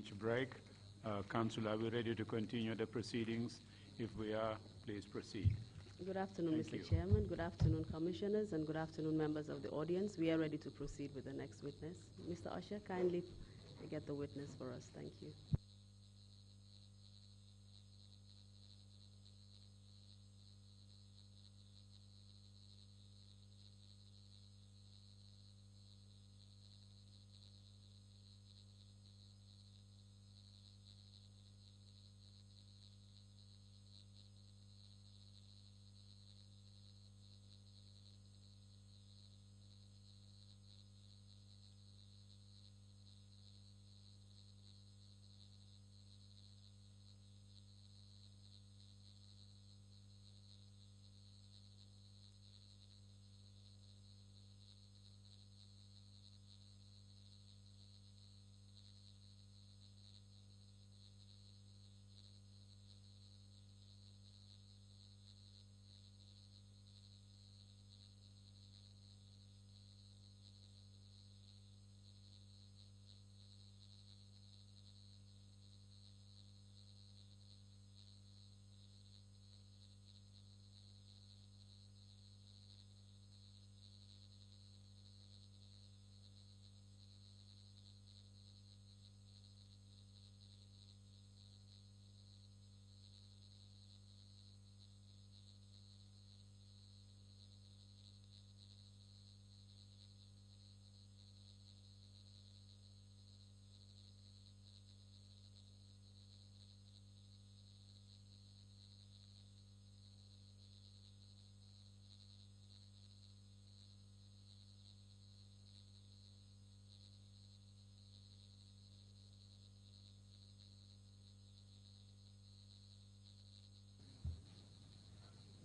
Lunch break. Council, are we ready to continue the proceedings? If we are, please proceed. Good afternoon, Thank Mr. you. Chairman. Good afternoon, commissioners, and good afternoon, members of the audience. We are ready to proceed with the next witness. Mr. Usher, kindly get the witness for us. Thank you.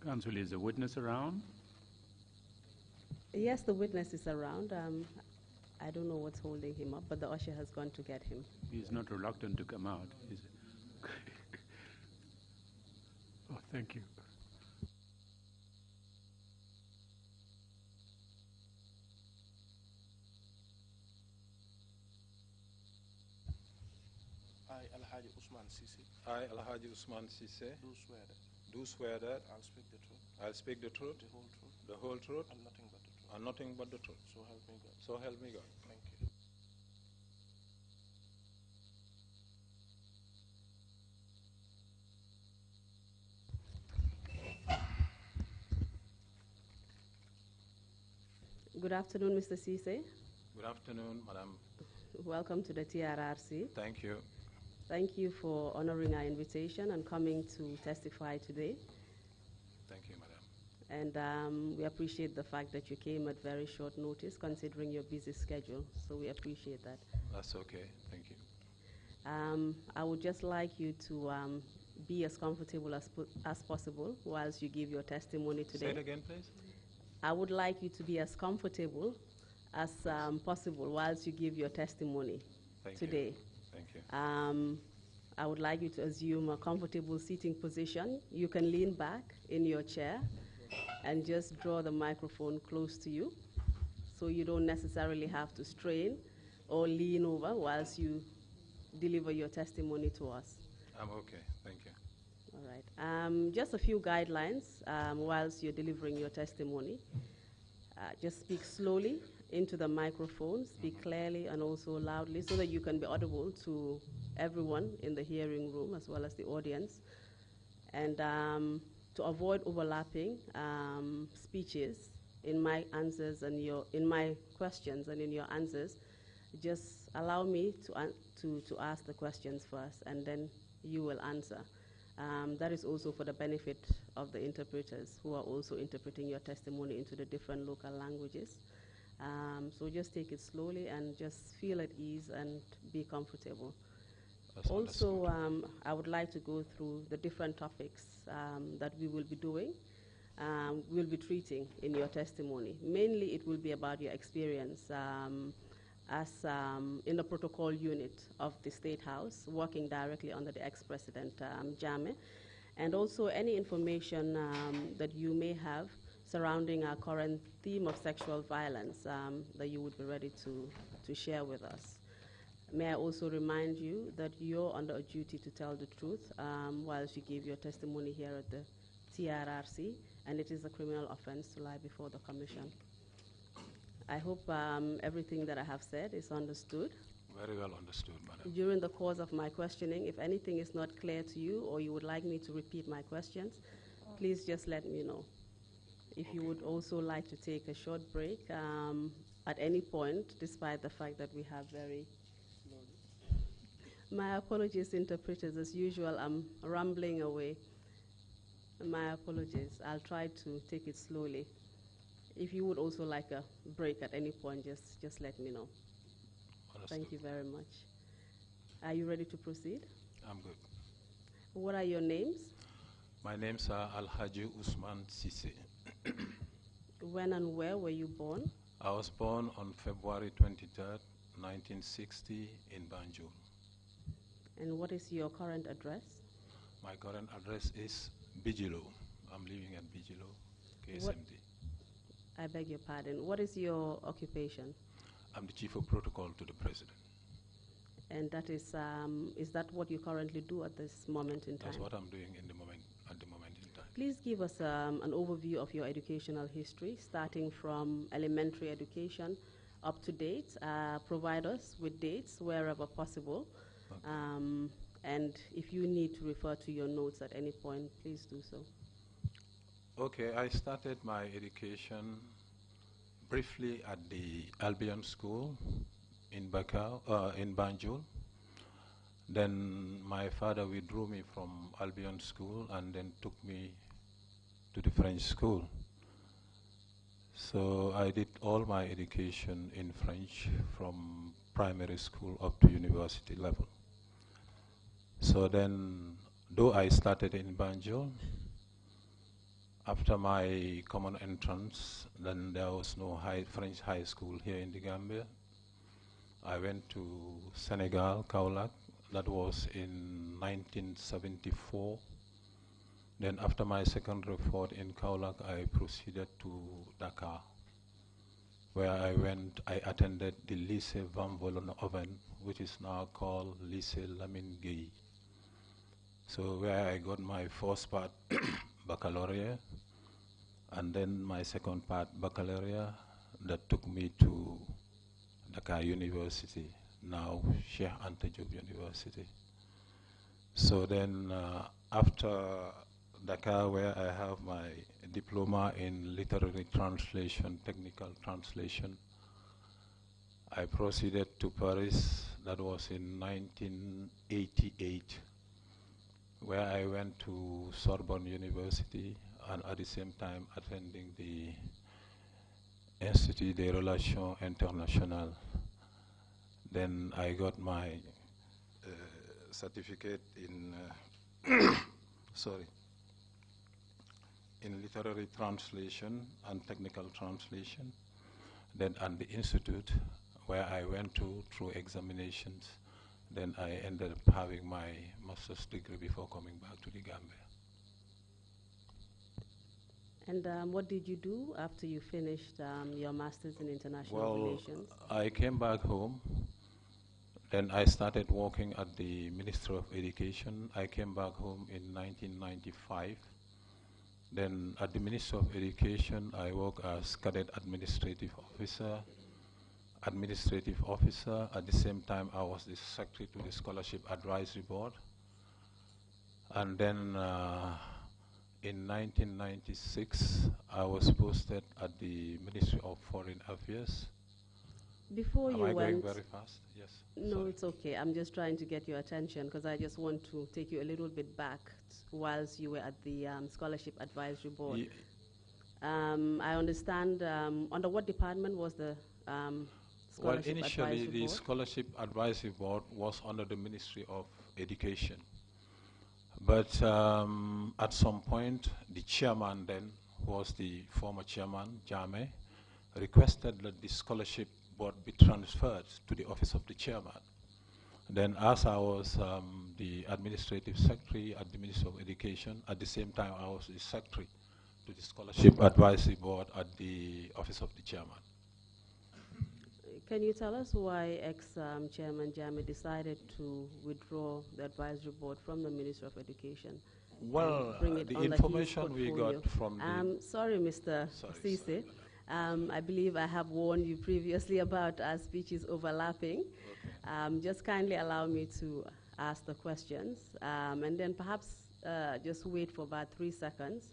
Council, is the witness around? Yes, the witness is around. I don't know what's holding him up, but the usher has gone to get him. He's not reluctant to come out, is it? Oh, thank you. I, Alhagie Usman Ceesay, I, Alhagie Usman Ceesay, do swear that I'll speak the truth, I'll speak the truth, the whole truth, and nothing but the truth. and nothing but the truth. So help me God. So help me God. Thank you. Good afternoon, Mr. Ceesay. Good afternoon, Madam. Welcome to the TRRC. Thank you. Thank you for honoring our invitation and coming to testify today. Thank you, Madam. And we appreciate the fact that you came at very short notice, considering your busy schedule. So we appreciate that. That's okay. Thank you. I would just like you to be as comfortable as possible whilst you give your testimony today. Say it again, please. I would like you to be as comfortable as possible whilst you give your testimony today. Thank you. I would like you to assume a comfortable seating position. You can lean back in your chair and just draw the microphone close to you so you don't necessarily have to strain or lean over whilst you deliver your testimony to us. I'm okay. Thank you. All right. Just a few guidelines whilst you're delivering your testimony. Just speak slowly into the microphone, speak clearly and also loudly so that you can be audible to everyone in the hearing room as well as the audience. And to avoid overlapping speeches in my answers and in my questions and in your answers, just allow me to ask the questions first and then you will answer. That is also for the benefit of the interpreters who are also interpreting your testimony into the different local languages. So just take it slowly and just feel at ease and be comfortable. That's Also, I would like to go through the different topics that we will be doing, we'll be treating in your testimony. Mainly it will be about your experience as in the protocol unit of the State House, working directly under the ex-president Jammeh, and also any information that you may have surrounding our current theme of sexual violence that you would be ready to share with us. May I also remind you that you're under a duty to tell the truth whilst you give your testimony here at the TRRC, and it is a criminal offense to lie before the Commission. I hope everything that I have said is understood. Very well understood, madam. During the course of my questioning, if anything is not clear to you or you would like me to repeat my questions, please just let me know. If you would also like to take a short break at any point, despite the fact that we have very... My apologies, interpreters. As usual, I'm rambling away. My apologies. I'll try to take it slowly. If you would also like a break at any point, just let me know. Understood. Thank you very much. Are you ready to proceed? I'm good. What are your names? My name's Alhagie Usman Ceesay. When and where were you born? I was born on February 23rd, 1960 in Banjul. And what is your current address? My current address is Bijilo. I'm living at Bijilo, KSMD. I beg your pardon. What is your occupation? I'm the Chief of Protocol to the President. And that is that what you currently do at this moment in time? That's what I'm doing at the moment in time. Please give us an overview of your educational history, starting from elementary education up to date. Provide us with dates wherever possible. Okay. And if you need to refer to your notes at any point, please do so. Okay, I started my education briefly at the Albion School in Banjul. Then my father withdrew me from Albion School and then took me to the French school. So I did all my education in French from primary school up to university level. So then, though I started in Banjul, after my common entrance, then there was no French high school here in the Gambia. I went to Senegal, Kaolack. That was in 1974. Then after my second report in Kaolack, I proceeded to Dakar, where I attended the Lycée Van Vollenhoven, which is now called Lycée Lamine Gueye. So where I got my first part baccalaureate, and then my second part baccalaureate that took me to Dakar University, now Sheikh Anta Diop University. So then after Dakar, where I have my diploma in literary translation, technical translation, I proceeded to Paris. That was in 1988, where I went to Sorbonne University and at the same time attending the Institut des Relations Internationales. Then I got my certificate in in literary translation and technical translation. Then at the institute, where I went to through examinations, then I ended up having my master's degree before coming back to the Gambia. And what did you do after you finished your master's in international relations? I came back home. Then I started working at the Ministry of Education. I came back home in 1995. Then at the Ministry of Education, I worked as cadet administrative officer. At the same time, I was the secretary to the Scholarship Advisory Board. And then in 1996, I was posted at the Ministry of Foreign Affairs. Before you went... Am I going very fast? Yes. No, sorry. It's okay. I'm just trying to get your attention because I just want to take you a little bit back whilst you were at the Scholarship Advisory Board. I understand, under what department was the Scholarship Advisory Board? Initially, the Scholarship Advisory Board was under the Ministry of Education. But at some point, the chairman then, who was the former chairman, Jame, requested that the Scholarship Board be transferred to the office of the chairman. Then as I was the administrative secretary at the Ministry of Education, at the same time I was the secretary to the Scholarship Advisory Board at the office of the chairman. Can you tell us why ex-chairman Jame decided to withdraw the advisory board from the Ministry of Education? Well, Bring it the under his information we portfolio? got from the... Sorry, Mr. Ceesay. I believe I have warned you previously about our speeches overlapping. Okay. Just kindly allow me to ask the questions, and then perhaps just wait for about 3 seconds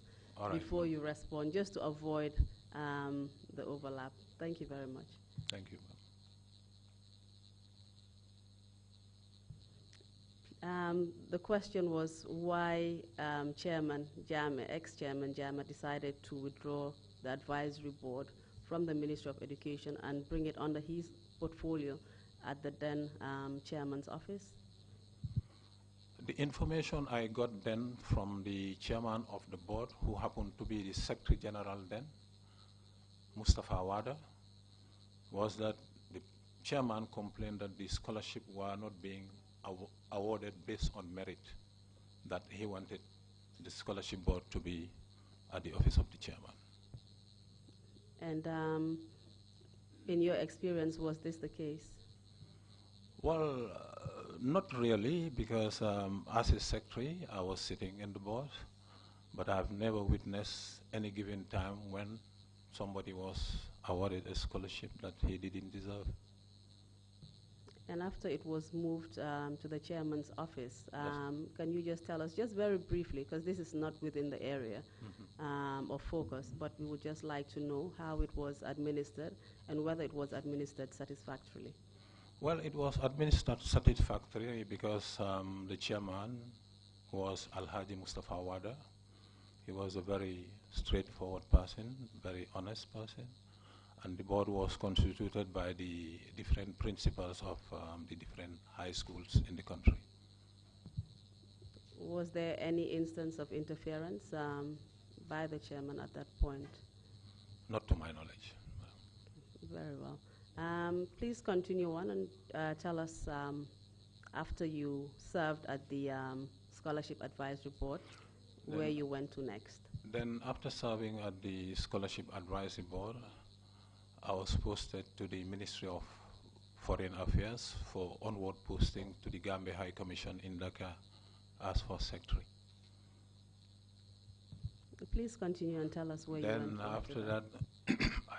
before you respond, just to avoid the overlap. Thank you very much. Thank you. The question was why Chairman Jame, ex-Chairman Jame, decided to withdraw the advisory board from the Ministry of Education and bring it under his portfolio at the then chairman's office. The information I got then from the chairman of the board, who happened to be the Secretary General then, Mustafa Wada, was that the chairman complained that the scholarship were not being awarded based on merit, that he wanted the scholarship board to be at the office of the chairman. And in your experience, was this the case? Well, not really, because as a secretary, I was sitting in the board, but I've never witnessed any given time when somebody was awarded a scholarship that he didn't deserve. And after it was moved to the chairman's office, Yes. can you just tell us, just very briefly, because this is not within the area of focus, but we would just like to know how it was administered and whether it was administered satisfactorily? Well, it was administered satisfactorily because the chairman was Alhagie Mustafa Wada. He was a very straightforward person, very honest person. And the board was constituted by the different principals of the different high schools in the country. Was there any instance of interference by the chairman at that point? Not to my knowledge. Very well. Please continue on and tell us, after you served at the Scholarship Advisory Board, where you went to next. Then after serving at the Scholarship Advisory Board, I was posted to the Ministry of Foreign Affairs for onward posting to the Gambia High Commission in Dakar as First Secretary. Please continue and tell us where you went. Then after that,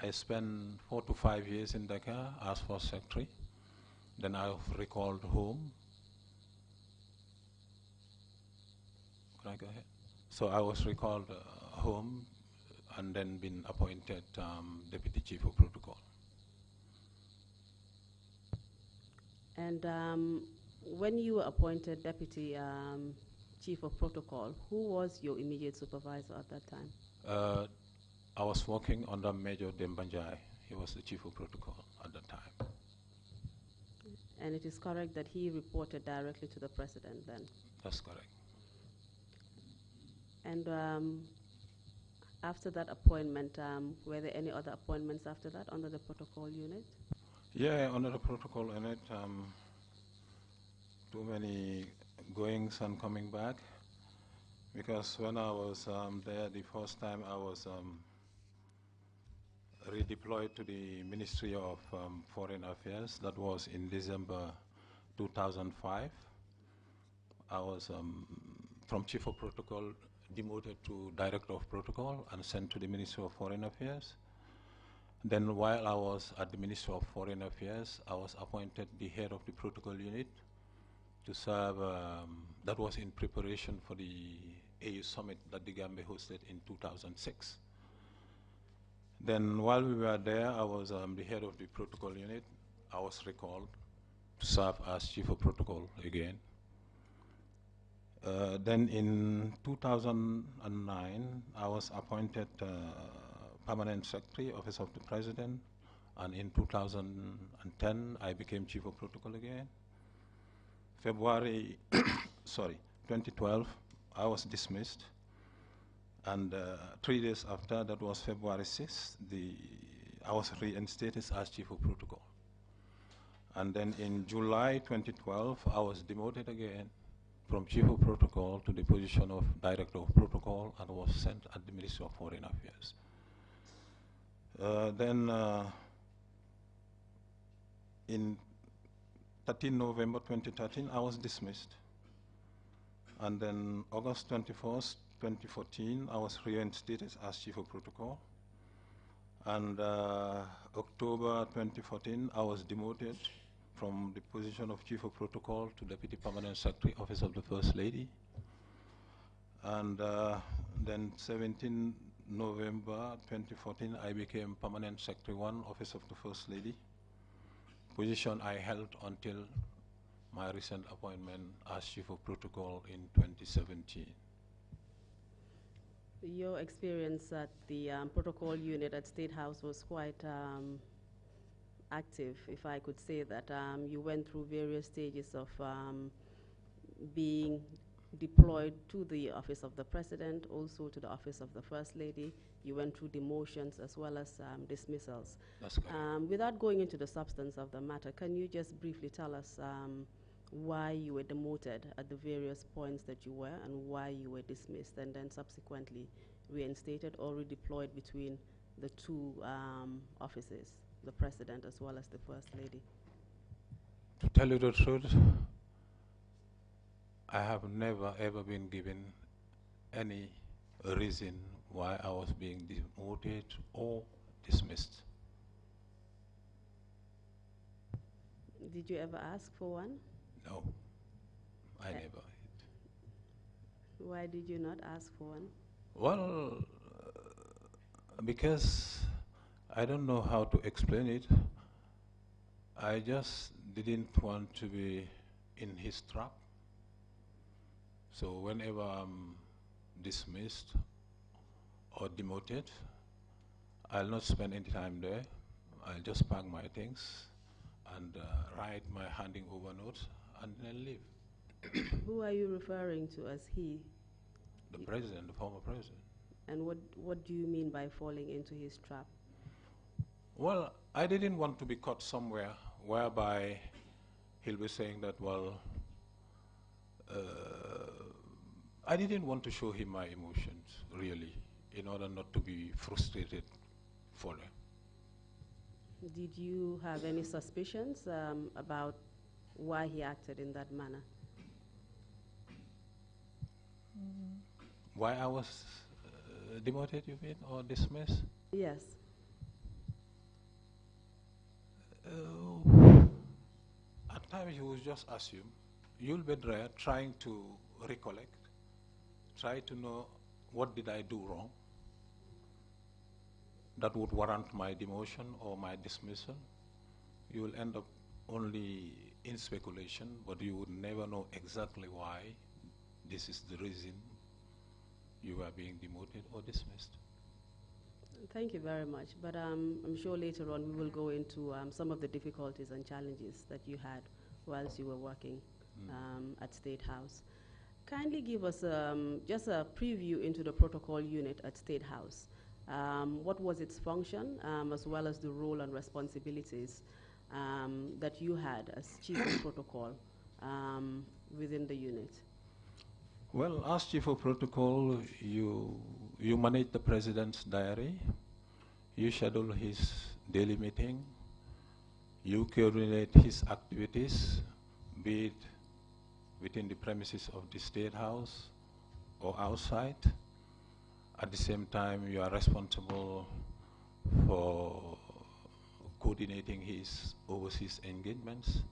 I spent 4 to 5 years in Dakar as First Secretary. Then I was recalled home. Can I go ahead? So I was recalled home and then been appointed Deputy Chief of Protocol. And when you were appointed Deputy Chief of Protocol, who was your immediate supervisor at that time? I was working under Major Dembanjai. He was the Chief of Protocol at that time. And it is correct that he reported directly to the President then? That's correct. And after that appointment, were there any other appointments after that under the protocol unit? Yeah, under the protocol unit, too many goings and coming back. Because when I was there the first time, I was redeployed to the Ministry of Foreign Affairs. That was in December 2005. I was from Chief of Protocol demoted to Director of Protocol and sent to the Ministry of Foreign Affairs. Then while I was at the Ministry of Foreign Affairs, I was appointed the head of the protocol unit to serve, that was in preparation for the AU summit that the Gambia hosted in 2006. Then while we were there, I was the head of the protocol unit. I was recalled to serve as Chief of Protocol again. Then in 2009, I was appointed Permanent Secretary, Office of the President, and in 2010, I became Chief of Protocol again. February, 2012, I was dismissed, and 3 days after, that was February 6th, I was reinstated as Chief of Protocol. And then in July 2012, I was demoted again from Chief of Protocol to the position of Director of Protocol and was sent at the Ministry of Foreign Affairs. Then in 13 November 2013, I was dismissed. And then August 21st, 2014, I was reinstated as Chief of Protocol. And October 2014, I was demoted from the position of Chief of Protocol to Deputy Permanent Secretary, Office of the First Lady. And then 17 November 2014, I became Permanent Secretary 1, Office of the First Lady, position I held until my recent appointment as Chief of Protocol in 2017. Your experience at the protocol unit at State House was quite active, if I could say that. You went through various stages of being deployed to the Office of the President, also to the Office of the First Lady. You went through demotions as well as dismissals. That's correct. Without going into the substance of the matter, can you just briefly tell us why you were demoted at the various points that you were and why you were dismissed and then subsequently reinstated or redeployed between the two offices, the President as well as the First Lady? To tell you the truth, I have never ever been given any reason why I was being demoted or dismissed. Did you ever ask for one? No, I never. Why did you not ask for one? Well, because I don't know how to explain it. I just didn't want to be in his trap. So whenever I'm dismissed or demoted, I'll not spend any time there. I'll just pack my things and write my handing over note and then leave. Who are you referring to as he? The president, the former president. And what do you mean by falling into his trap? Well, I didn't want to be caught somewhere whereby he'll be saying that, well, I didn't want to show him my emotions, really, in order not to be frustrated further. Did you have any suspicions about why he acted in that manner? Why I was demoted, you mean, or dismissed? Yes. At times you would just assume. You'll be there trying to recollect, try to know what did I do wrong that would warrant my demotion or my dismissal. You will end up only in speculation, but you would never know exactly why this is the reason you are being demoted or dismissed. Thank you very much. But I'm sure later on we will go into some of the difficulties and challenges that you had whilst you were working at State House. Kindly give us just a preview into the protocol unit at State House. What was its function, as well as the role and responsibilities that you had as Chief of Protocol within the unit? Well, as Chief of Protocol, you manage the President's diary, you schedule his daily meeting, you coordinate his activities, be it within the premises of the State House or outside. At the same time, you are responsible for coordinating his overseas engagements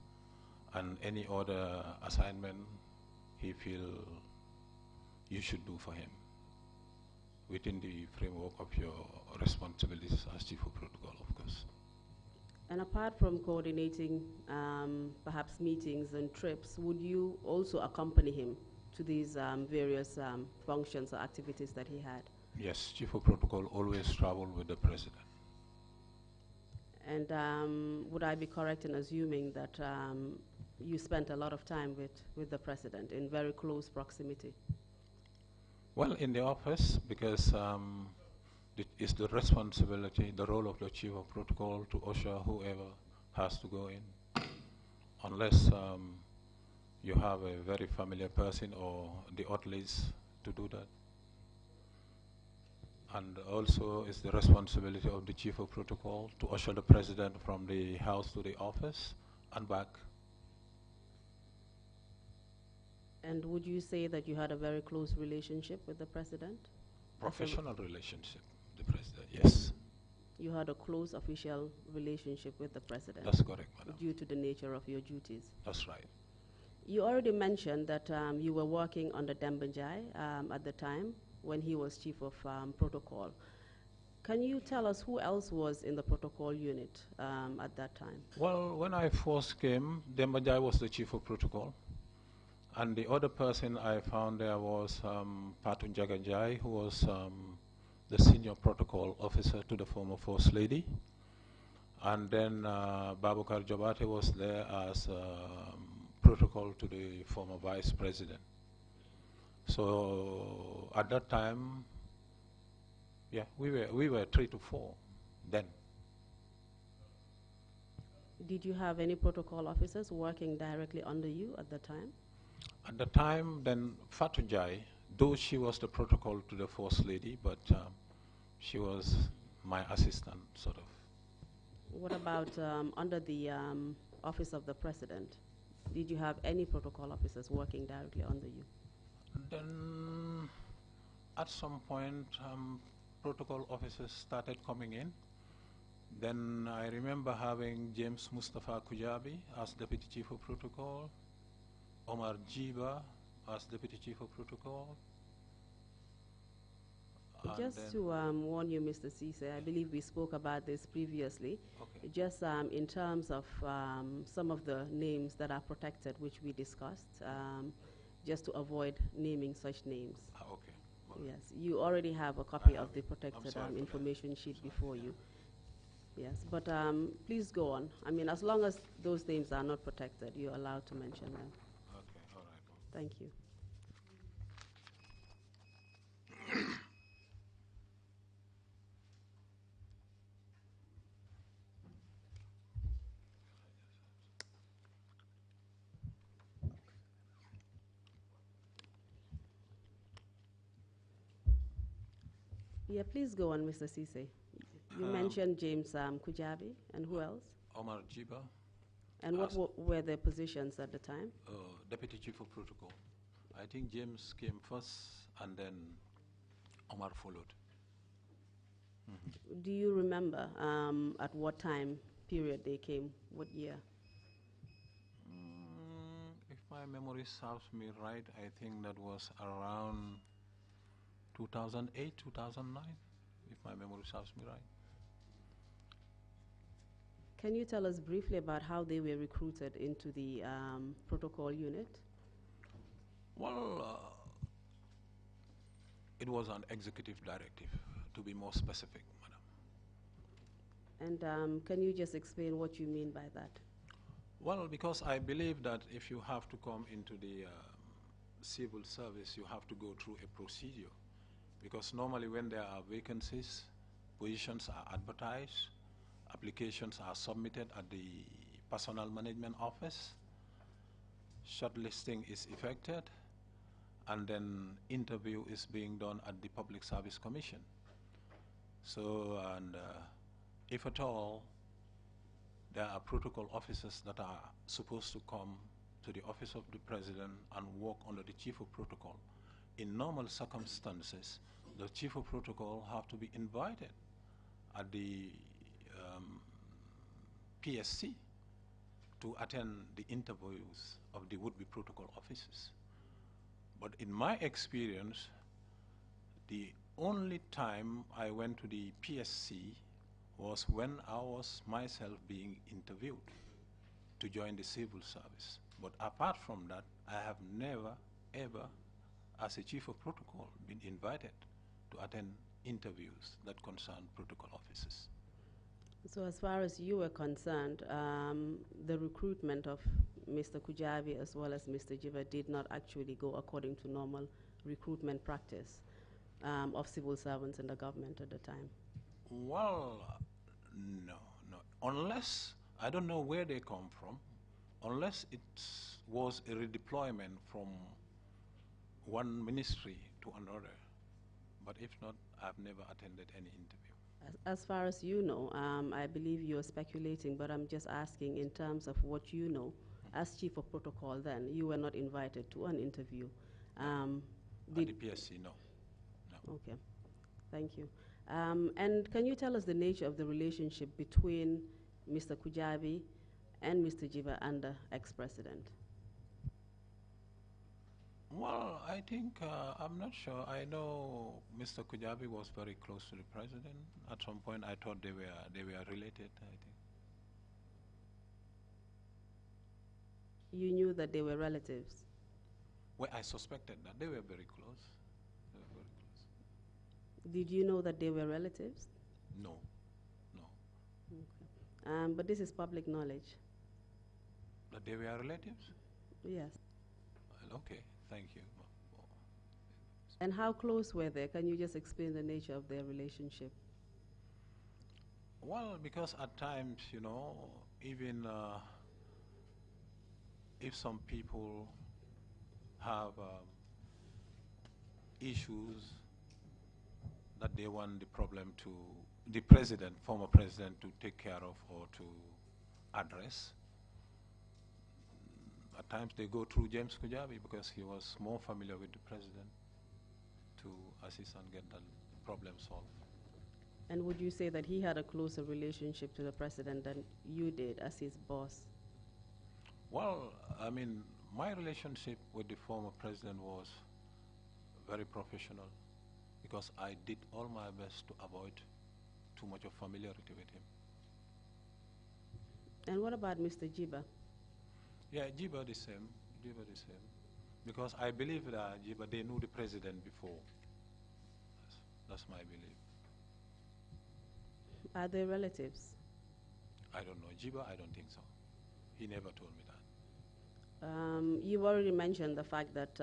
and any other assignment he feels you should do for him within the framework of your responsibilities as Chief of Protocol, of course. And apart from coordinating perhaps meetings and trips, would you also accompany him to these various functions or activities that he had? Yes, Chief of Protocol always traveled with the President. And would I be correct in assuming that you spent a lot of time with the President in very close proximity? Well, in the office, because it is the responsibility, the role of the Chief of Protocol to usher whoever has to go in, unless you have a very familiar person or the orderlies to do that. And also it's the responsibility of the Chief of Protocol to usher the President from the house to the office and back. And would you say that you had a very close relationship with the president? Professional relationship, the president, yes. You had a close official relationship with the president? That's correct, madam. Due to the nature of your duties? That's right. You already mentioned that you were working under Dembanjai at the time when he was chief of protocol. Can you tell us who else was in the protocol unit at that time? Well, when I first came, Dembanjai was the chief of protocol. And the other person I found there was Patun Jaganjai, who was the senior protocol officer to the former First Lady. And then Babukar Jobate was there as protocol to the former Vice President. So at that time, yeah, we were 3 to 4 then. Did you have any protocol officers working directly under you at the time? At the time, then Fatunjai, though she was the protocol to the First Lady, but she was my assistant, sort of. What about under the office of the president? Did you have any protocol officers working directly under you? Then, at some point, protocol officers started coming in. Then I remember having James Mustafa Kujabi as Deputy Chief of Protocol, Omar Jiba as Deputy Chief of Protocol. Just to warn you, Mr. Ceesay, I believe we spoke about this previously. Okay. Just in terms of some of the names that are protected, which we discussed, just to avoid naming such names. Okay. Well, Yes, you already have a copy of the protected sorry for information sheet before you. Yes, but please go on. I mean, as long as those names are not protected, you're allowed to mention them. Okay, all right. Thank you. Yeah, please go on, Mr. Ceesay. You mentioned James Kujabi, and who else? Omar Jiba, And what were their positions at the time? Deputy Chief of Protocol. I think James came first, and then Omar followed. Do you remember at what time period they came? What year? If my memory serves me right, I think that was around 2008, 2009, if my memory serves me right. Can you tell us briefly about how they were recruited into the protocol unit? Well, it was an executive directive, to be more specific, madam. And can you just explain what you mean by that? Well, because I believe that if you have to come into the civil service, you have to go through a procedure. Because normally when there are vacancies, positions are advertised, applications are submitted at the Personnel Management Office, shortlisting is effected, and then interview is being done at the Public Service Commission. So, and if at all, there are protocol officers that are supposed to come to the office of the president and work under the chief of protocol. In normal circumstances, the chief of protocol have to be invited at the PSC to attend the interviews of the would-be protocol officers. But in my experience, the only time I went to the PSC was when I was myself being interviewed to join the civil service. But apart from that, I have never, ever, as a chief of protocol, been invited to attend interviews that concern protocol officers. So as far as you were concerned, the recruitment of Mr. Kujabi as well as Mr. Jiva did not actually go according to normal recruitment practice of civil servants in the government at the time? Well, no. Unless, I don't know where they come from, unless it was a redeployment from one ministry to another. But if not, I've never attended any interview. As far as you know, I believe you're speculating, but I'm just asking in terms of what you know. As chief of protocol then, you were not invited to an interview. At the PSC, no. Okay, thank you. And can you tell us the nature of the relationship between Mr. Kujabi and Mr. Jiba and the ex-president? Well, I think, I'm not sure. I know Mr. Kujabi was very close to the president. At some point, I thought they were related, I think. You knew that they were relatives? Well, I suspected that. They were very close. They were very close. Did you know that they were relatives? No, no. Okay. But this is public knowledge. That they were relatives? Yes. Well, okay, thank you. And how close were they? Can you just explain the nature of their relationship? Well, because at times, you know, even if some people have issues that they want the problem to, the president, former president, to take care of or to address, at times they go through James Kujabi because he was more familiar with the president to assist and get that problem solved. And would you say that he had a closer relationship to the president than you did as his boss? Well, I mean, my relationship with the former president was very professional because I did all my best to avoid too much of familiarity with him. And what about Mr. Jiba? Yeah, Jiba the same, Jiba the same. Because I believe that Jiba, they knew the president before. That's my belief. Are they relatives? I don't know. Jiba, I don't think so. He never told me that. You've already mentioned the fact that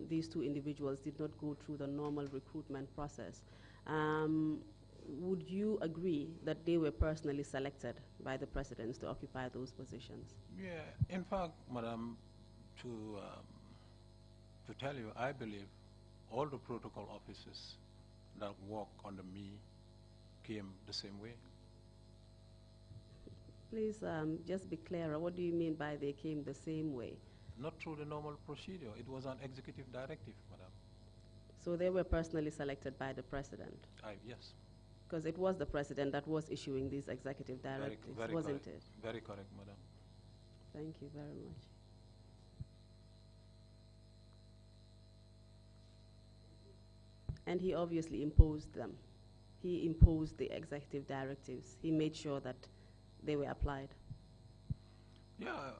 these two individuals did not go through the normal recruitment process. Would you agree that they were personally selected by the presidents to occupy those positions? Yeah, in fact, Madam, to tell you, I believe all the protocol officers that work under me came the same way. Please just be clearer. What do you mean by they came the same way? Not through the normal procedure. It was an executive directive, Madam. So they were personally selected by the president? Yes. Because it was the president that was issuing these executive directives, very wasn't correct. it? Very correct, Madam. Thank you very much. And he obviously imposed them. He imposed the executive directives. He made sure that they were applied. Yeah,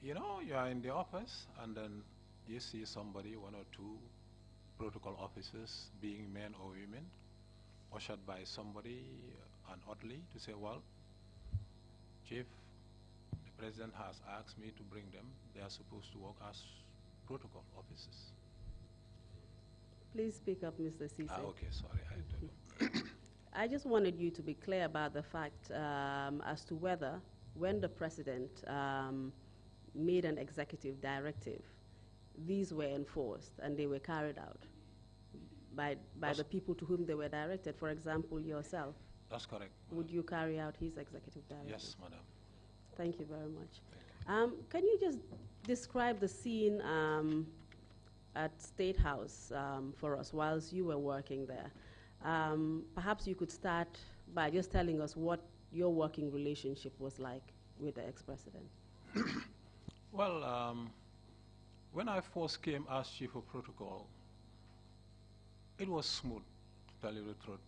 you know, you are in the office and then you see somebody, one or two protocol officers, being men or women, ushered by somebody, an orderly, to say, well, Chief, the president has asked me to bring them. They are supposed to work as protocol officers. Please speak up, Mr. Ceesay. Okay, sorry, I don't know. I just wanted you to be clear about the fact as to whether, when the president made an executive directive, these were enforced and they were carried out by the people to whom they were directed. For example, yourself. That's correct. Would you carry out his executive directive? Yes, madam. Thank you very much. Can you just describe the scene at State House for us whilst you were working there? Perhaps you could start by just telling us what your working relationship was like with the ex-president. Well, when I first came as Chief of Protocol, it was smooth, to tell you the truth,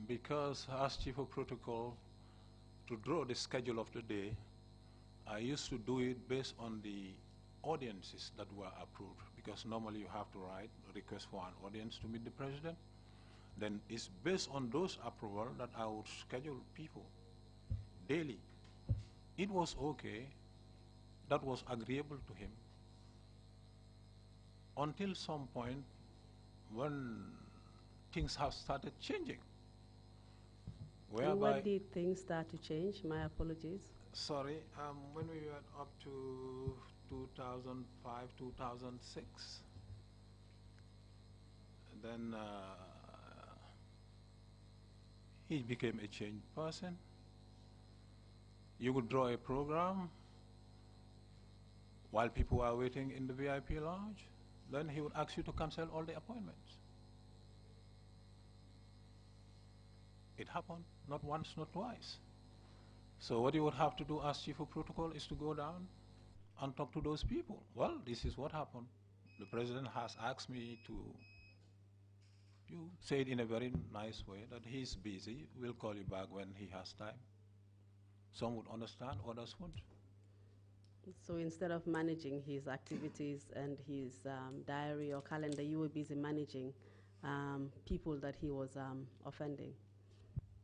because as Chief of Protocol, to draw the schedule of the day, I used to do it based on the audiences that were approved, because normally you have to write a request for an audience to meet the president. Then it's based on those approval that I would schedule people daily. It was okay. That was agreeable to him. Until some point when things have started changing. And what did things start to change? My apologies. Sorry, when we were up to 2005, 2006, then he became a changed person. You would draw a program while people are waiting in the VIP lounge, then he would ask you to cancel all the appointments. It happened not once, not twice. So what you would have to do as chief of protocol is to go down and talk to those people. Well, this is what happened. The president has asked me to, you say it in a very nice way, that he's busy, we'll call you back when he has time. Some would understand, others won't. So instead of managing his activities and his diary or calendar, you were busy managing people that he was offending?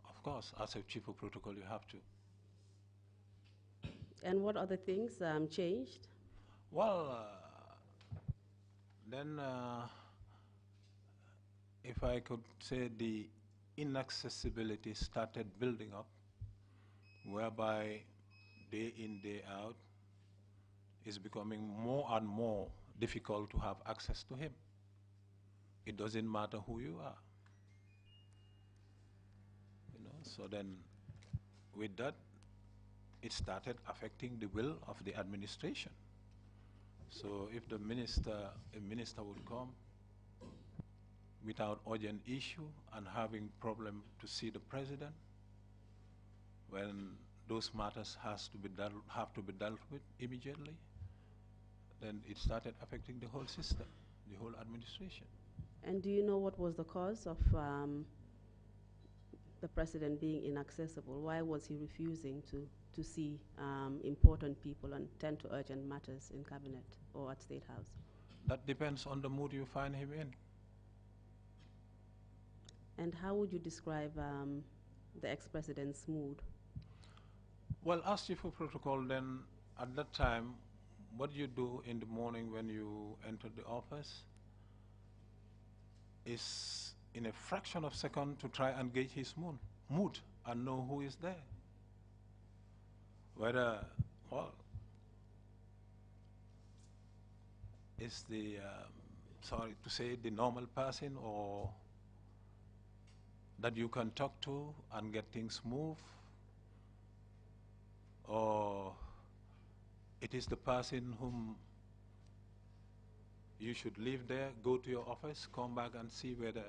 Of course, as a chief of protocol, you have to. And what other things changed? Well, then if I could say the inaccessibility started building up, whereby day in, day out, it's becoming more and more difficult to have access to him. It doesn't matter who you are. You know, so then with that, it started affecting the will of the administration. So if a minister would come without urgent issue and having problem to see the president, when those matters have to be dealt with immediately, then it started affecting the whole system, the whole administration. And do you know what was the cause of the president being inaccessible? Why was he refusing to see important people and tend to urgent matters in cabinet or at State House? That depends on the mood you find him in. And how would you describe the ex-president's mood? Well, as chief of protocol, then at that time, what you do in the morning when you enter the office is in a fraction of a second to try and gauge his mood and know who is there. Whether, well, is the, sorry to say, the normal person or that you can talk to and get things moved, or it is the person whom you should leave there, go to your office, come back and see whether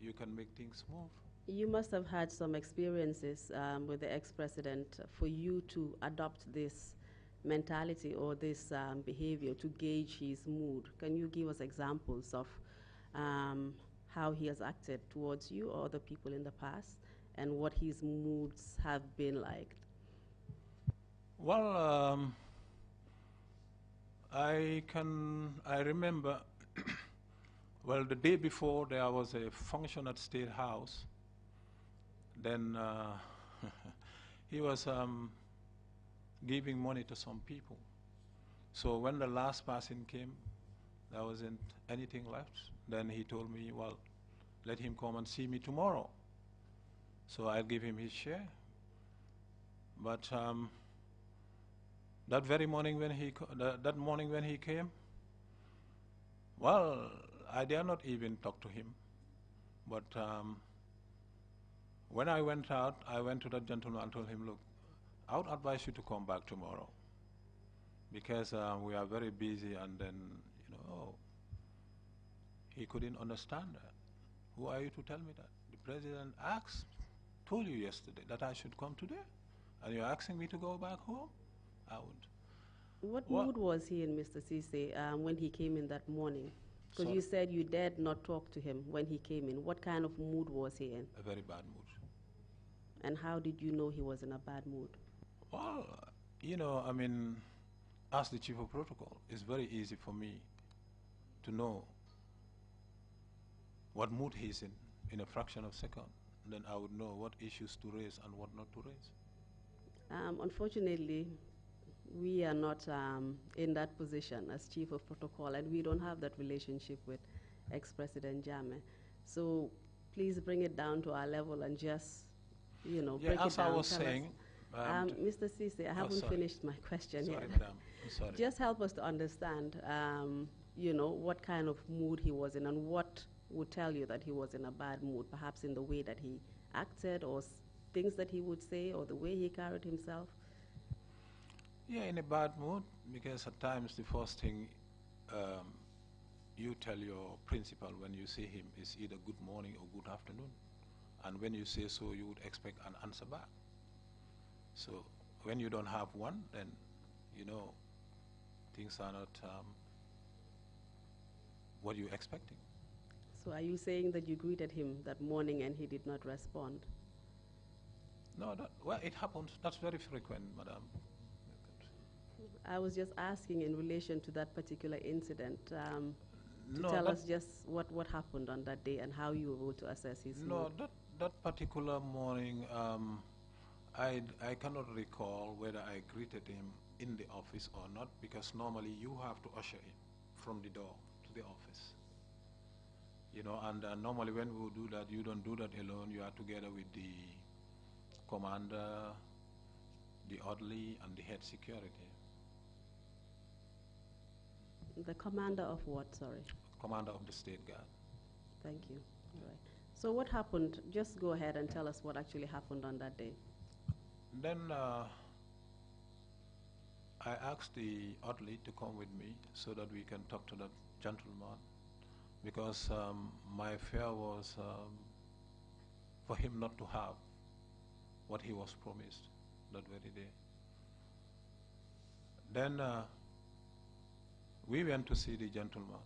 you can make things move. You must have had some experiences with the ex-president for you to adopt this mentality or this behavior to gauge his mood. Can you give us examples of how he has acted towards you or other people in the past and what his moods have been like? Well, I remember, well, the day before there was a function at State House. Then he was giving money to some people. So when the last person came, there wasn't anything left. Then he told me, well, let him come and see me tomorrow. So I'll give him his share. But that very morning when he came, well, I dare not even talk to him. But when I went out, I went to that gentleman and told him, look, I would advise you to come back tomorrow because we are very busy. And then, you know, he couldn't understand that. Who are you to tell me that? The president told you yesterday that I should come today, and you're asking me to go back home? I won't. What mood was he in, Mr. Ceesay, when he came in that morning? Because you said you dared not talk to him when he came in. What kind of mood was he in? A very bad mood. And how did you know he was in a bad mood? Well, you know, I mean, as the chief of protocol, it's very easy for me to know what mood he's in a fraction of a second. Then I would know what issues to raise and what not to raise. Unfortunately, we are not in that position as chief of protocol, and we don't have that relationship with ex-President Jammeh. So please bring it down to our level and just, you know, break it down. As I was saying, Mr. Ceesay, I haven't finished my question yet. Sorry, madam. I'm sorry. Just help us to understand, you know, what kind of mood he was in and what would tell you that he was in a bad mood, perhaps in the way that he acted or things that he would say or the way he carried himself? Yeah, in a bad mood, because at times the first thing you tell your principal when you see him is either good morning or good afternoon. And when you say so, you would expect an answer back. So when you don't have one, then you know things are not what you're expecting. So are you saying that you greeted him that morning and he did not respond? No, well, it happens. That's very frequent, madam. I was just asking in relation to that particular incident to No, tell that- us just what happened on that day and how you were able to assess his No, mood. that particular morning, I cannot recall whether I greeted him in the office or not, because normally you have to usher him from the door to the office. You know, and normally when we do that, you don't do that alone. You are together with the commander, the orderly, and the head security. The commander of what, sorry? Commander of the State Guard. Thank you. All right. So what happened? Just go ahead and tell us what actually happened on that day. Then I asked the orderly to come with me so that we can talk to that gentleman, because my fear was for him not to have what he was promised that very day. Then we went to see the gentleman,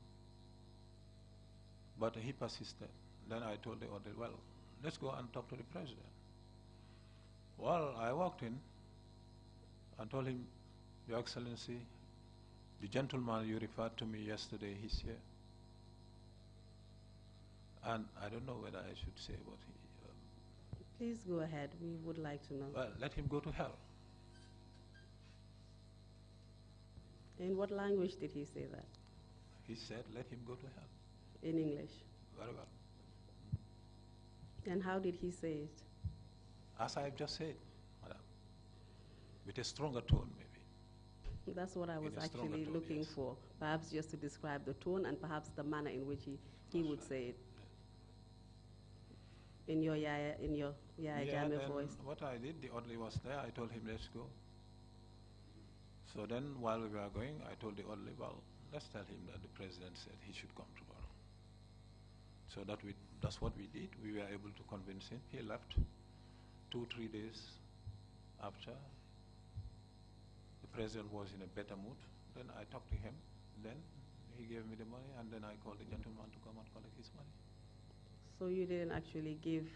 but he persisted. Then I told the orderly, well, let's go and talk to the president. Well, I walked in and told him, Your Excellency, the gentleman you referred to me yesterday, he's here. And I don't know whether I should say what he... Please go ahead. We would like to know. well, let him go to hell. In what language did he say that? He said, let him go to hell. In English. Very well. And how did he say it? As I've just said, madam, with a stronger tone, maybe. That's what I was In a stronger actually tone, looking yes. for. Perhaps just to describe the tone and perhaps the manner in which he would say it. In your Yaya Jammeh then voice. what I did, the orderly was there, I told him, let's go. So then, while we were going, I told the orderly, well, let's tell him that the president said he should come tomorrow. So that's what we did. We were able to convince him. He left 2-3 days after. The president was in a better mood. Then I talked to him. Then he gave me the money, and then I called the gentleman to come and collect his money. So you didn't actually give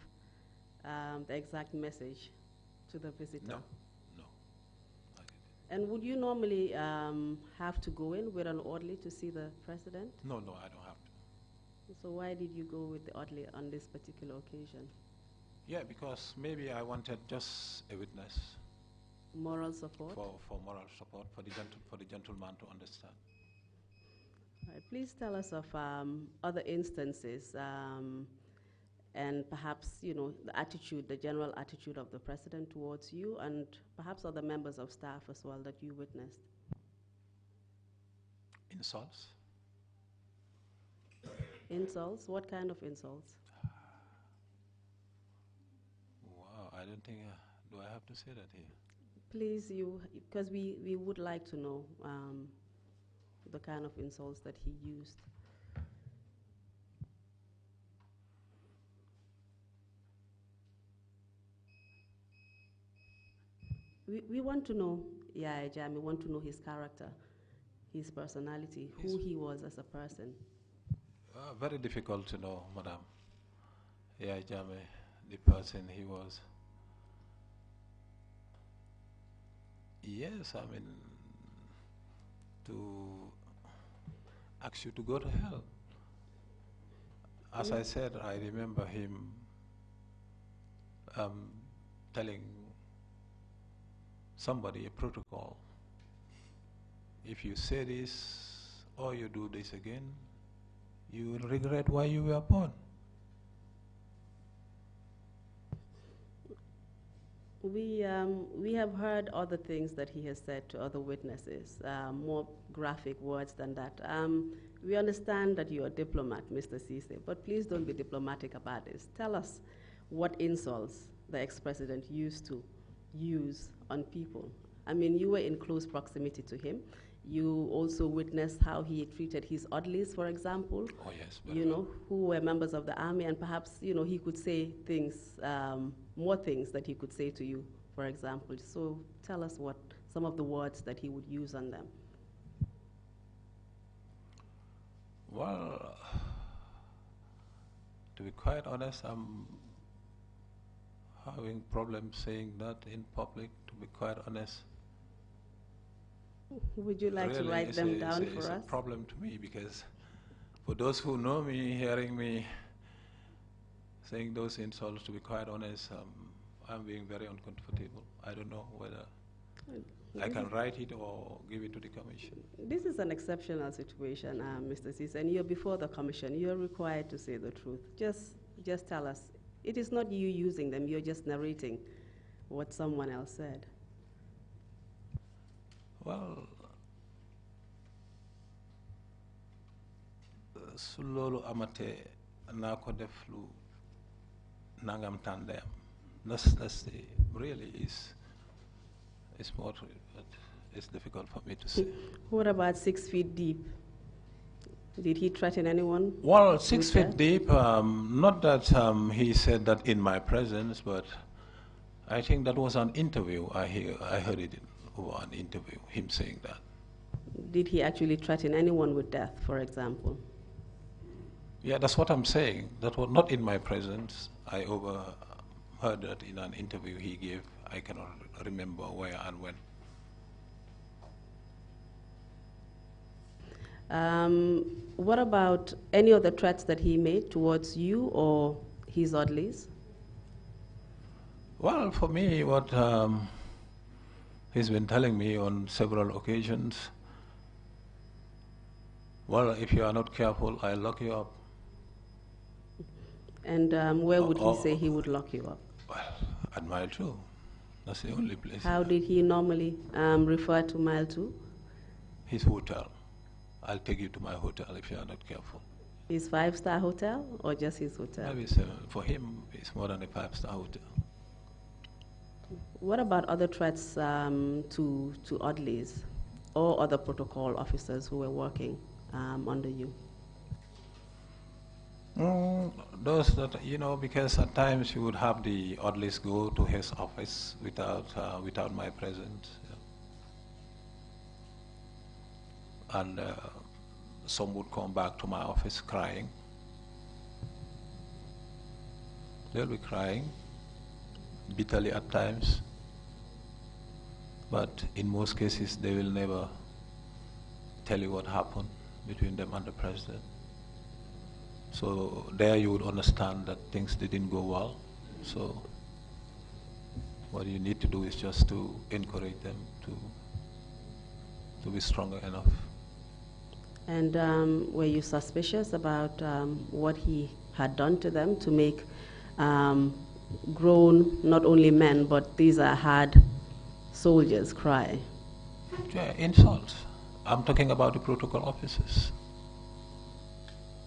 the exact message to the visitor? No, I didn't. And would you normally have to go in with an orderly to see the president? No, I don't have to. So why did you go with the orderly on this particular occasion? Yeah, because maybe I wanted just a witness Moral support? for moral support for the gentleman to understand. All right, please tell us of other instances and perhaps, the attitude, the general attitude of the president towards you and perhaps other members of staff as well that you witnessed. Insults? Insults? What kind of insults? Wow, I don't think, do I have to say that here? Please, because we would like to know the kind of insults that he used. We want to know, Yaya Jammeh, we want to know his character, his personality, who he was as a person. Very difficult to know, madam. Yaya Jammeh, the person he was. Yes, I mean, to ask you to go to hell. As I said, I remember him telling somebody a protocol. If you say this or you do this again, you will regret why you were born. We have heard other things that he has said to other witnesses, more graphic words than that. We understand that you're a diplomat, Mr. Ceesay, but please don't be diplomatic about this. Tell us what insults the ex-president used to use on people. I mean, you were in close proximity to him. You also witnessed how he treated his orderlies, for example. Oh, yes. You know, who were members of the army, and perhaps, you know, he could say things, more things that he could say to you, for example. So tell us what some of the words that he would use on them. Well, to be quite honest, I'm having problems saying that in public, to be quite honest. Would you like to write them down for us? It's a problem to me, because for those who know me, hearing me saying those insults, to be quite honest, I'm being very uncomfortable. I don't know whether I can write it or give it to the commission. This is an exceptional situation, Mr. Ceesay, and you're before the commission. You're required to say the truth. Just tell us. It is not you using them. You're just narrating what someone else said. Well, su loolu amate naa ko def lu nangam tàndeem. That's the really is more to it, but it's difficult for me to say. What about 6 feet deep? Did he threaten anyone? Well, 6 feet deep, not that he said that in my presence, but I think that was an interview. I heard it over an interview, him saying that. Did he actually threaten anyone with death, for example? Yeah, that's what I'm saying. That was not in my presence. I overheard that in an interview he gave. I cannot remember where and when. What about any of the threats that he made towards you or his orderlies? Well, for me, what he's been telling me on several occasions, well, if you are not careful, I'll lock you up. And where would he say he would lock you up? Well, at Mile 2. That's the only place. How did he normally refer to Mile 2? His hotel. I'll take you to my hotel if you are not careful. His 5-star hotel or just his hotel? Maybe for him, it's more than a 5-star hotel. What about other threats to orderlies or other protocol officers who were working under you? Those that, you know, because at times you would have the orderlies go to his office without my presence. Yeah. And some would come back to my office crying. They'll be crying, bitterly at times, but in most cases they will never tell you what happened between them and the president. So there you would understand that things didn't go well. So what you need to do is just to encourage them to be stronger enough. And were you suspicious about what he had done to them to make grown, not only men, but these are hard soldiers cry? Yeah, insults. I'm talking about the protocol officers.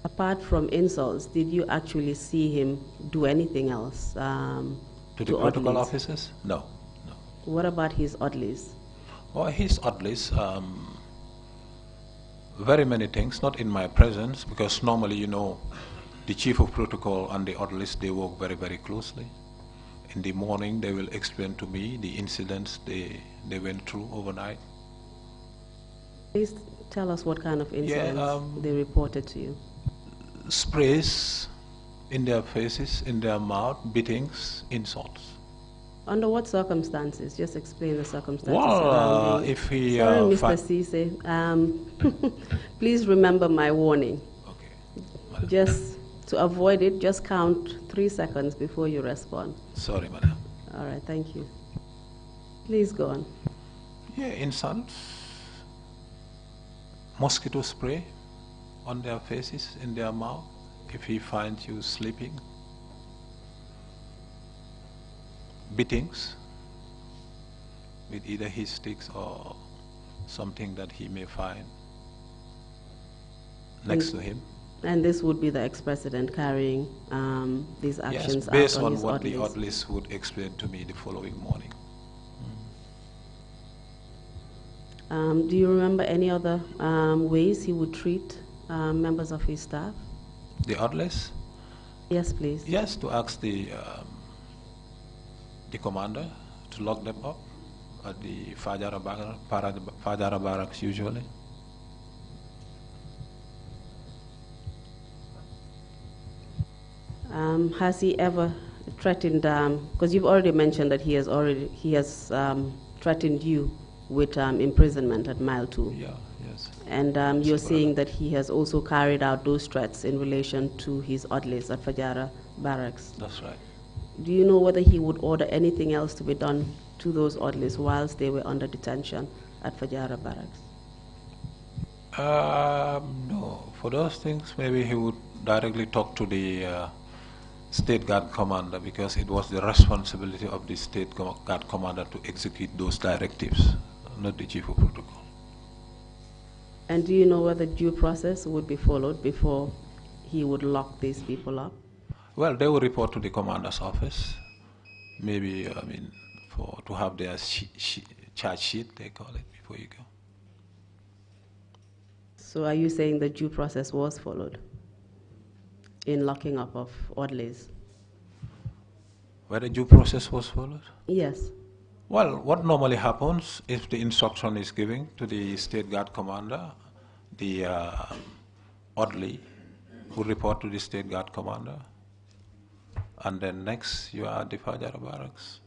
Apart from insults, did you actually see him do anything else? To the protocol officers? No, no. What about his orderlies? Well, his orderlies, very many things, not in my presence, because normally, you know, the chief of protocol and the orderlies, they work very, very closely. In the morning, they will explain to me the incidents they went through overnight. Please tell us what kind of incidents they reported to you. Sprays in their faces, in their mouth, beatings, insults. Under what circumstances? Just explain the circumstances. Well, if he... Sorry, Mr. Ceesay. Please remember my warning. Okay. Madam. Just to avoid it, just count 3 seconds before you respond. Sorry, madam. All right, thank you. Please go on. Yeah, insults. Mosquito spray on their faces, in their mouth, if he finds you sleeping. Beatings with either his sticks or something that he may find next to him. And this would be the ex-president carrying these actions Yes, based out on on his what the orderlies. orderlies would explain to me the following morning. Do you remember any other ways he would treat members of his staff? The orderlies? Yes, please. Yes, to ask the commander to lock them up at the Fajara barracks usually. Has he ever threatened? Because you've already mentioned that he has threatened you with imprisonment at Mile 2. Yeah, yes. And you're saying that he has also carried out those threats in relation to his orderlies at Fajara barracks. That's right. Do you know whether he would order anything else to be done to those orderlies whilst they were under detention at Fajara barracks? No. For those things, maybe he would directly talk to the State Guard Commander, because it was the responsibility of the State Guard Commander to execute those directives, not the Chief of Protocol. And do you know whether due process would be followed before he would lock these people up? Well, they will report to the Commander's office, maybe, to have their charge sheet, they call it, before you go. So are you saying the due process was followed in locking up of orderlies? Whether due process was followed? Yes. Well, what normally happens if the instruction is given to the State Guard Commander, the orderly will report to the State Guard Commander, and then next you are at the Fajara barracks.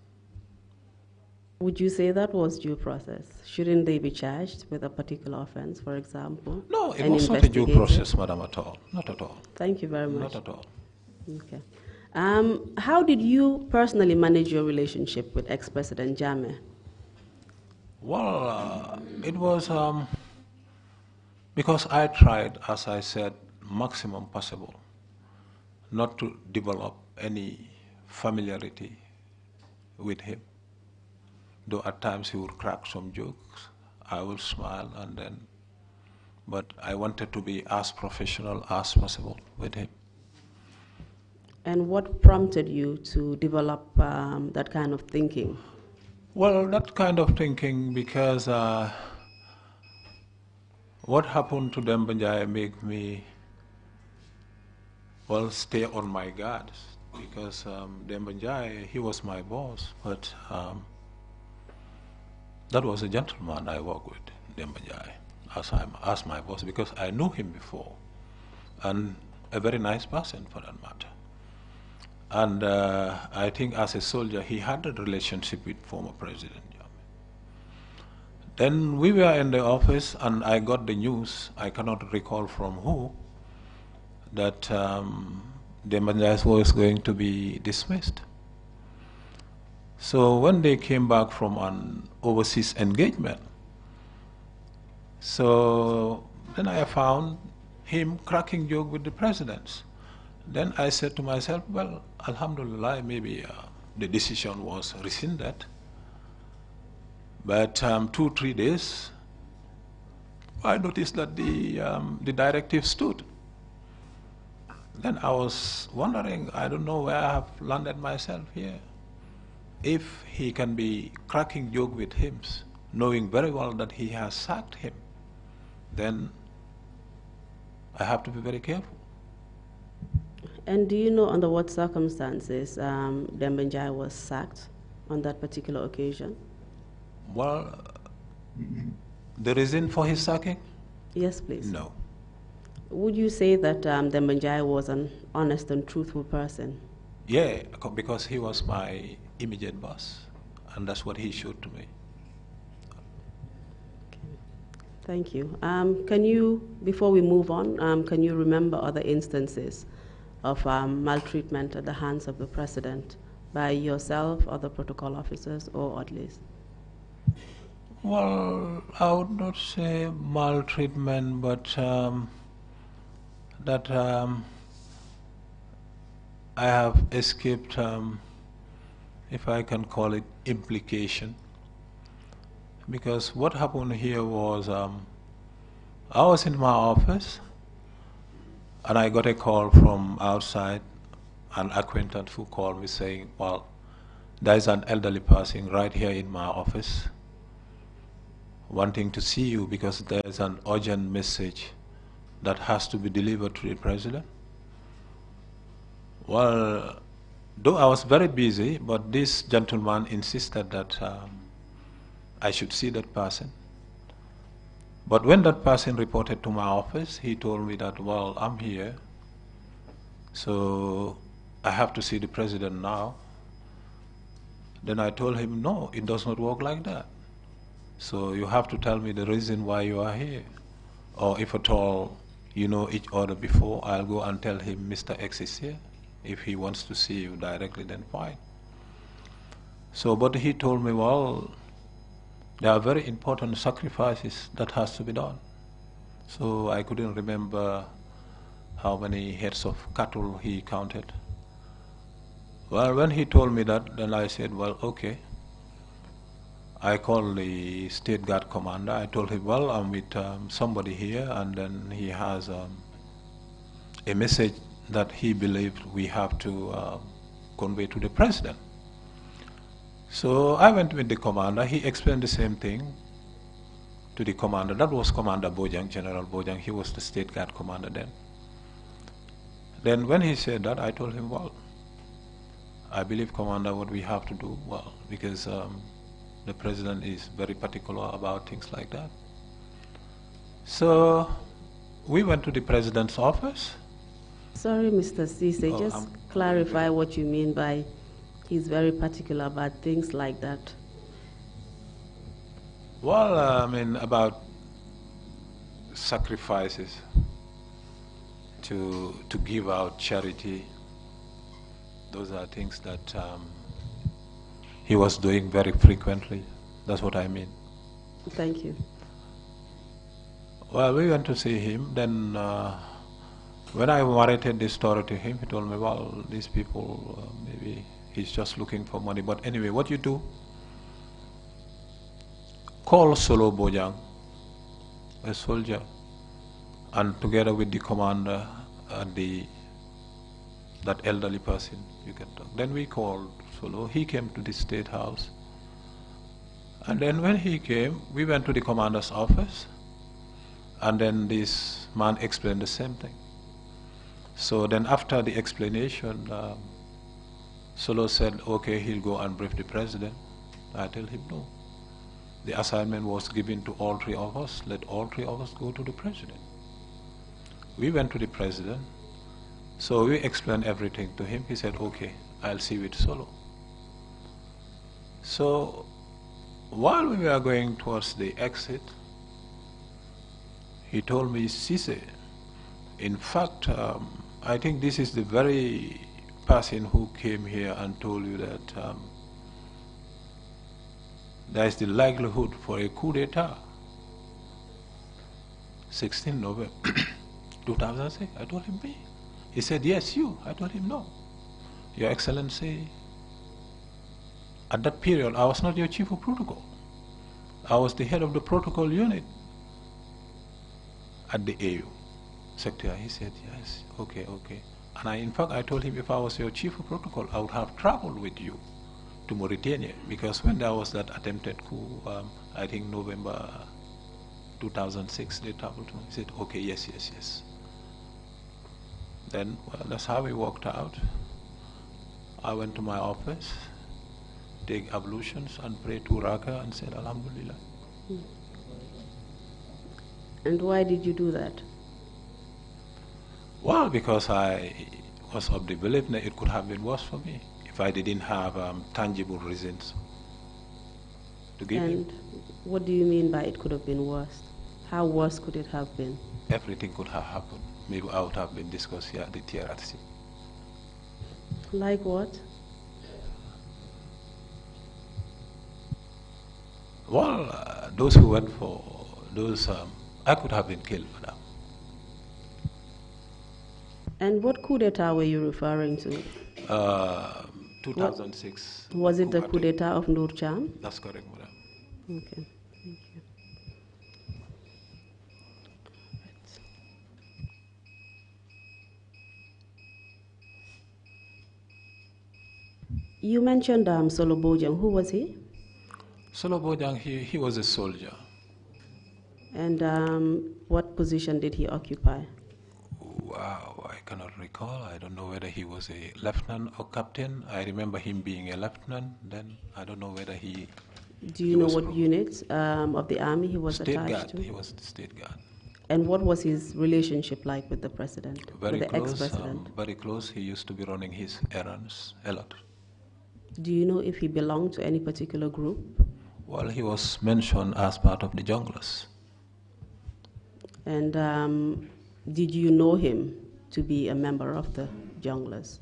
Would you say that was due process? Shouldn't they be charged with a particular offense, for example? No, it was not a due process, madam, at all. Not at all. Thank you very much. Not at all. Okay. How did you personally manage your relationship with ex-President Jammeh? Well, it was because I tried, as I said, maximum possible, not to develop any familiarity with him. Though at times he would crack some jokes, I will smile and then, but I wanted to be as professional as possible with him. And what prompted you to develop that kind of thinking? Well, that kind of thinking, because what happened to Demba Njie made me, well, stay on my guard, because Demba Njie, he was my boss, but that was a gentleman I worked with, Demba Njie, as my boss, because I knew him before, and a very nice person for that matter. And I think as a soldier, he had a relationship with former President Jammeh. Then we were in the office, and I got the news, I cannot recall from who, that Demba Njie was going to be dismissed. So when they came back from an overseas engagement, so then I found him cracking joke with the presidents. Then I said to myself, well, alhamdulillah, maybe the decision was rescinded. But 2-3 days, I noticed that the directive stood. Then I was wondering, I don't know where I have landed myself here. If he can be cracking joke with him, knowing very well that he has sacked him, then I have to be very careful. And do you know under what circumstances Demba Njie was sacked on that particular occasion? Well, the reason for his sacking? Yes, please. No. Would you say that Demba Njie was an honest and truthful person? Yeah, because he was my immediate boss, and that's what he showed to me. Okay. Thank you. Can you, before we move on, can you remember other instances of maltreatment at the hands of the President by yourself, other protocol officers, or orderlies? Well, I would not say maltreatment, but that I have escaped, if I can call it, implication. Because what happened here was, I was in my office, And I got a call from outside, an acquaintance who called me saying, well, there is an elderly person right here in my office wanting to see you because there is an urgent message that has to be delivered to the president. Well, though I was very busy, but this gentleman insisted that I should see that person. But when that person reported to my office, he told me that, well, I'm here, so I have to see the president now. Then I told him, no, it does not work like that. So you have to tell me the reason why you are here. Or if at all you know each other before, I'll go and tell him Mr. X is here. If he wants to see you directly, then fine. So, but he told me, well, there are very important sacrifices that has to be done. So I couldn't remember how many heads of cattle he counted. Well, when he told me that, then I said, well, okay. I called the State Guard commander. I told him, well, I'm with somebody here, and then he has a message that he believed we have to convey to the president. So I went with the commander. He explained the same thing to the commander. That was Commander Bojang, General Bojang. He was the State Guard commander then. Then when he said that, I told him, well, I believe, Commander, what we have to do, well, because the president is very particular about things like that. So we went to the president's office. Sorry, Mr. Ceesay, just clarify what you mean by he's very particular about things like that. Well, I mean, about sacrifices to give out charity. Those are things that he was doing very frequently. That's what I mean. Thank you. Well, we went to see him. Then when I narrated this story to him, he told me, well, these people, maybe he's just looking for money. But anyway, what you do, call Solo Bojang, a soldier, and together with the commander and that elderly person, you can talk. Then we called Solo. He came to the State House. And then when he came, we went to the commander's office. And then this man explained the same thing. So then after the explanation, Solo said, okay, he'll go and brief the president. I tell him, no. The assignment was given to all three of us. Let all three of us go to the president. We went to the president. So we explained everything to him. He said, okay, I'll see with Solo. So while we were going towards the exit, he told me, Ceesay, in fact, I think this is the very person who came here and told you that there is the likelihood for a coup d'etat. 16 November 2006. I told him, me. He said, yes, you. I told him, no. Your Excellency, at that period, I was not your chief of protocol. I was the head of the protocol unit at the AU sector. He said, yes, okay, okay. And in fact, I told him if I was your chief of protocol, I would have traveled with you to Mauritania, because when there was that attempted coup, I think November 2006, they traveled to me. He said, okay, yes, yes, yes. Then, well, that's how we walked out. I went to my office, take ablutions and pray to Trrc and said, Alhamdulillah. And why did you do that? Well, because I was of the belief that it could have been worse for me if I didn't have tangible reasons to give him. And what do you mean by it could have been worse? How worse could it have been? Everything could have happened. Maybe I would have been discussed here at the Trrc. Like what? Well, those who went for those, I could have been killed for them. And what coup d'etat were you referring to? 2006. Was it the coup d'etat of Nur Cham? That's correct, madam. Okay, thank you. You mentioned Solo Bojang. Who was he? Solo Bojang, he was a soldier. And what position did he occupy? Wow, I cannot recall. I don't know whether he was a lieutenant or captain. I remember him being a lieutenant. Then I don't know whether he. Do you know what unit of the army he was State attached guard. to? He was the state guard. And what was his relationship like with the president, Very with the close. ex-president? Very close. He used to be running his errands a lot. Do you know if he belonged to any particular group? Well, he was mentioned as part of the junglers. And did you know him to be a member of the junglers?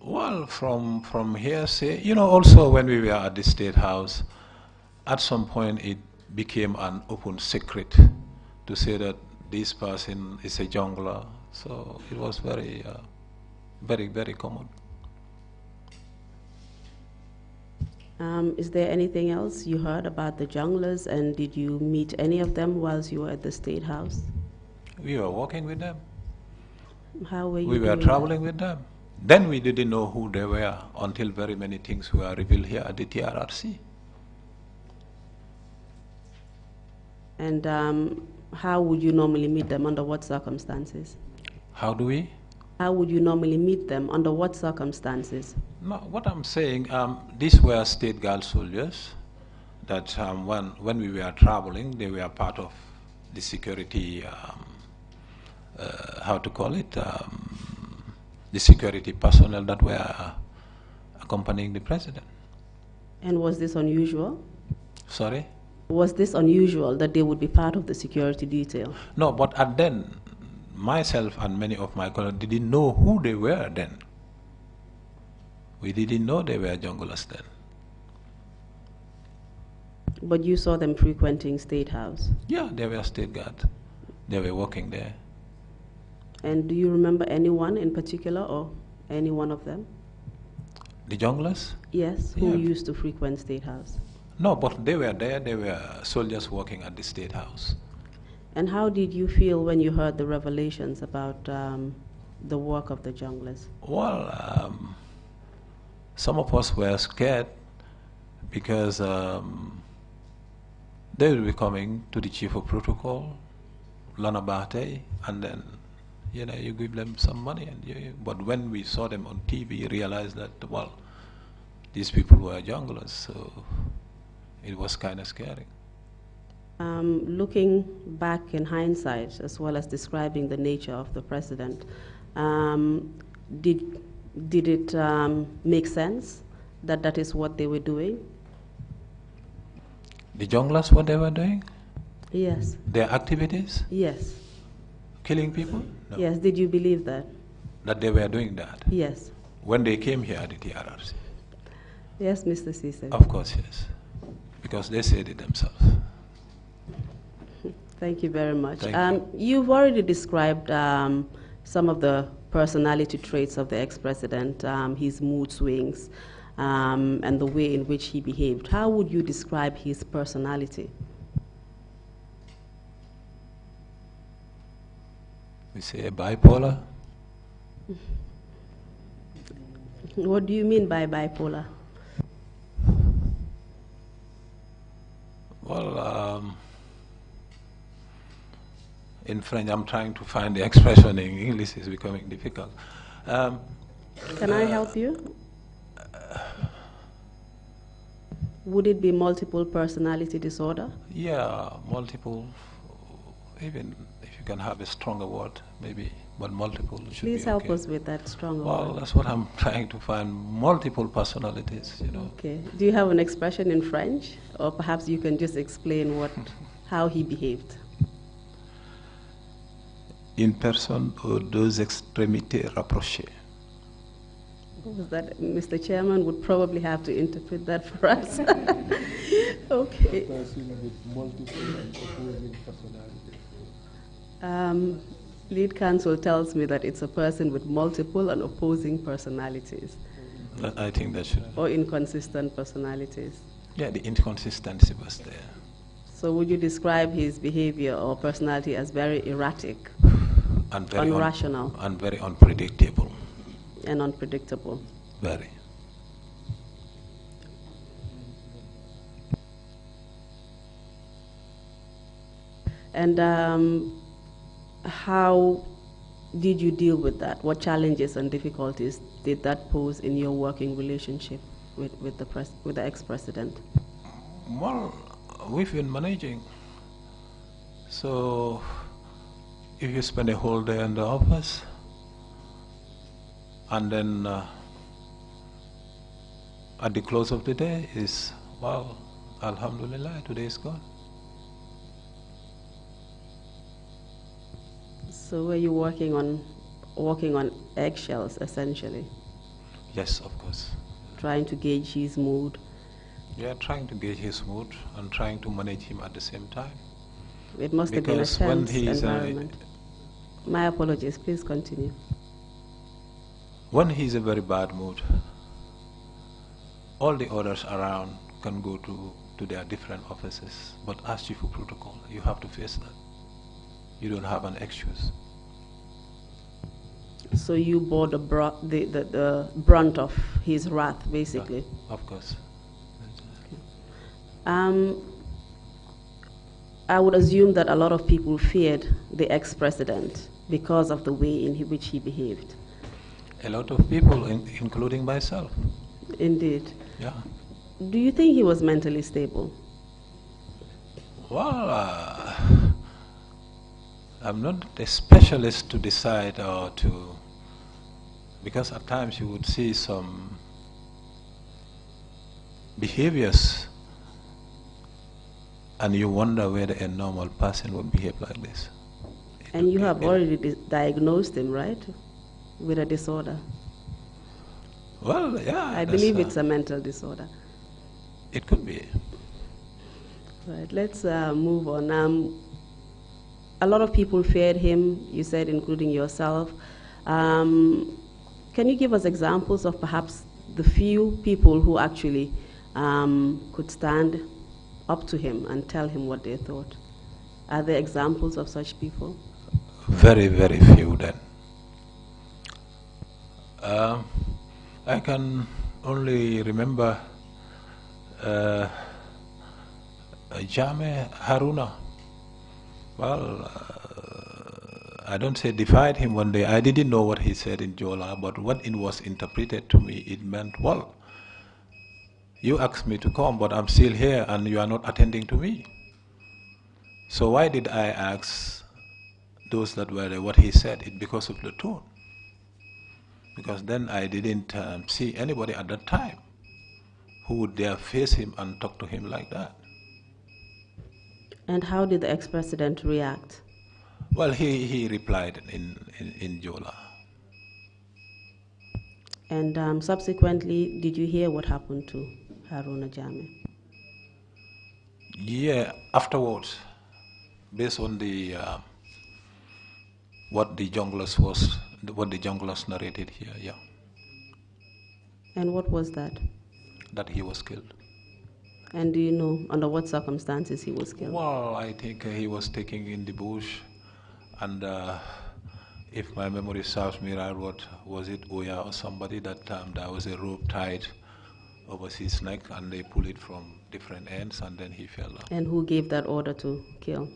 Well, from hearsay, also when we were at the State House, at some point it became an open secret to say that this person is a jungler. So it was very, very common. Is there anything else you heard about the junglers, and did you meet any of them whilst you were at the State House? We were working with them. How were you We were doing traveling with them. Then we didn't know who they were until very many things were revealed here at the Trrc. that? And how would you normally meet them? Under what circumstances? How do we? How would you normally meet them? Under what circumstances? No, what I'm saying, these were state guard soldiers that when we were traveling, they were part of the security, how to call it, the security personnel that were accompanying the president. And was this unusual? Sorry? Was this unusual that they would be part of the security detail? No, but at then, myself and many of my colleagues didn't know who they were then. We didn't know they were junglers then. But you saw them frequenting State House? Yeah, they were state guard. They were working there. And do you remember anyone in particular, or any one of them? The junglers? Yes, who Yeah. used to frequent State House? No, but they were there. They were soldiers working at the State House. And how did you feel when you heard the revelations about the work of the junglers? Well, some of us were scared because they will be coming to the chief of protocol, Lanabate, and then you give them some money. But when we saw them on TV, we realized that, well, these people were junglers, so it was kind of scary. Looking back in hindsight, as well as describing the nature of the president, did it make sense that that is what they were doing? The junglers, what they were doing? Yes. Their activities? Yes. Killing people? No. Yes. Did you believe that? That they were doing that? Yes. When they came here at the TRRC? Yes, Mr. Ceesay. Of course, yes. Because they said it themselves. Thank you very much. Thank you. You've already described some of the personality traits of the ex-president, his mood swings, and the way in which he behaved. How would you describe his personality? We say bipolar. What do you mean by bipolar? Well, in French, I'm trying to find the expression. In English, it's becoming difficult. Can I help you? Would it be multiple personality disorder? Yeah, multiple. Even if you can have a stronger word, maybe, but multiple should Please be help okay. us with that stronger Well, word. that's what I'm trying to find. Multiple personalities, Okay. Do you have an expression in French? Or perhaps you can just explain how he behaved. Une personne aux deux extrémités rapprochées. What was that? Mr. Chairman would probably have to interpret that for us. Okay. Person with multiple and opposing personalities. Lead counsel tells me that it's a person with multiple and opposing personalities, I think that should. or inconsistent personalities. Yeah, the inconsistency was there. So would you describe his behavior or personality as very erratic And very Unrational. and very unpredictable. and unpredictable? Very. And how did you deal with that? What challenges and difficulties did that pose in your working relationship with the ex-president? Well, we've been managing. So if you spend a whole day in the office, and then at the close of the day is, well, Alhamdulillah, today is gone. So were you walking on eggshells, essentially? Yes, of course. Trying to gauge his mood? Yeah, trying to gauge his mood and trying to manage him at the same time. It must have been a tense environment. My apologies, please continue. When he's in a very bad mood, all the others around can go to their different offices, but as chief of protocol, you have to face that. You don't have an excuse. So you bore the brunt of his wrath, basically? Yeah, of course. I would assume that a lot of people feared the ex-president because of the way in which he behaved. A lot of people, including myself. Indeed. Yeah. Do you think he was mentally stable? Well, I'm not a specialist to decide or to, because at times you would see some behaviors and you wonder whether a normal person would behave like this. And you have already diagnosed him, right, with a disorder? Well, yeah. I believe it's a mental disorder. It could be. Right, let's move on. A lot of people feared him, you said, including yourself. Can you give us examples of perhaps the few people who actually could stand up to him and tell him what they thought? Are there examples of such people? Very, very few then. I can only remember Jame Haruna. Well, I don't say defied him one day. I didn't know what he said in Jola, but what it was interpreted to me, it meant, well, you asked me to come, but I'm still here and you are not attending to me. So why did I ask those that were there what he said? It's because of the tone. Because then I didn't see anybody at that time who would dare face him and talk to him like that. And how did the ex-president react? Well, he replied in Jola. And subsequently, did you hear what happened to Haruna Jame? Yeah, afterwards, based on the what the junglers narrated here, yeah. And what was that? That he was killed. And do you know under what circumstances he was killed? Well, I think he was taken in the bush, and if my memory serves me right, what was it, Oya or somebody, that there was a rope tied over his neck and they pulled it from different ends and then he fell down. And who gave that order to kill?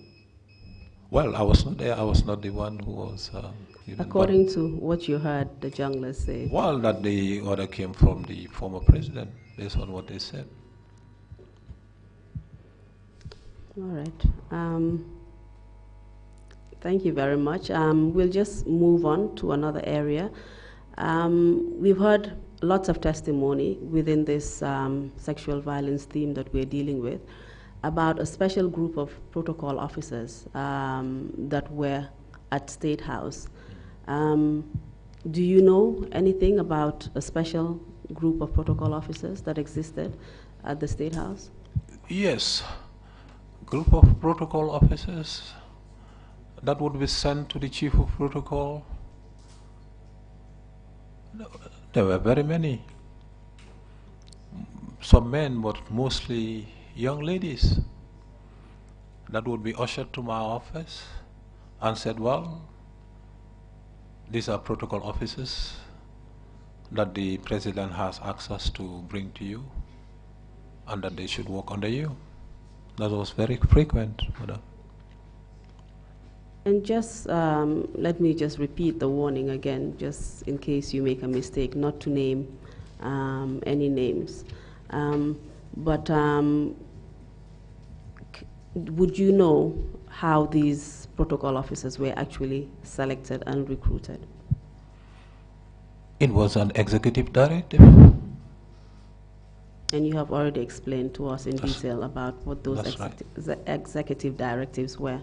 Well, I was not there. I was not the one who was According to what you heard the junglers say? Well, that the order came from the former president, based on what they said. All right. Thank you very much. We'll just move on to another area. We've heard lots of testimony within this sexual violence theme that we're dealing with about a special group of protocol officers that were at State House. Do you know anything about a special group of protocol officers that existed at the State House? Yes. Group of protocol officers that would be sent to the chief of protocol. There were very many. Some men, but mostly young ladies that would be ushered to my office and said, well, these are protocol officers that the president has asked us to bring to you and that they should work under you. That was very frequent. And just let me just repeat the warning again, just in case you make a mistake, not to name any names. But would you know how these protocol officers were actually selected and recruited? It was an executive directive. And you have already explained to us in detail about what those executive directives were.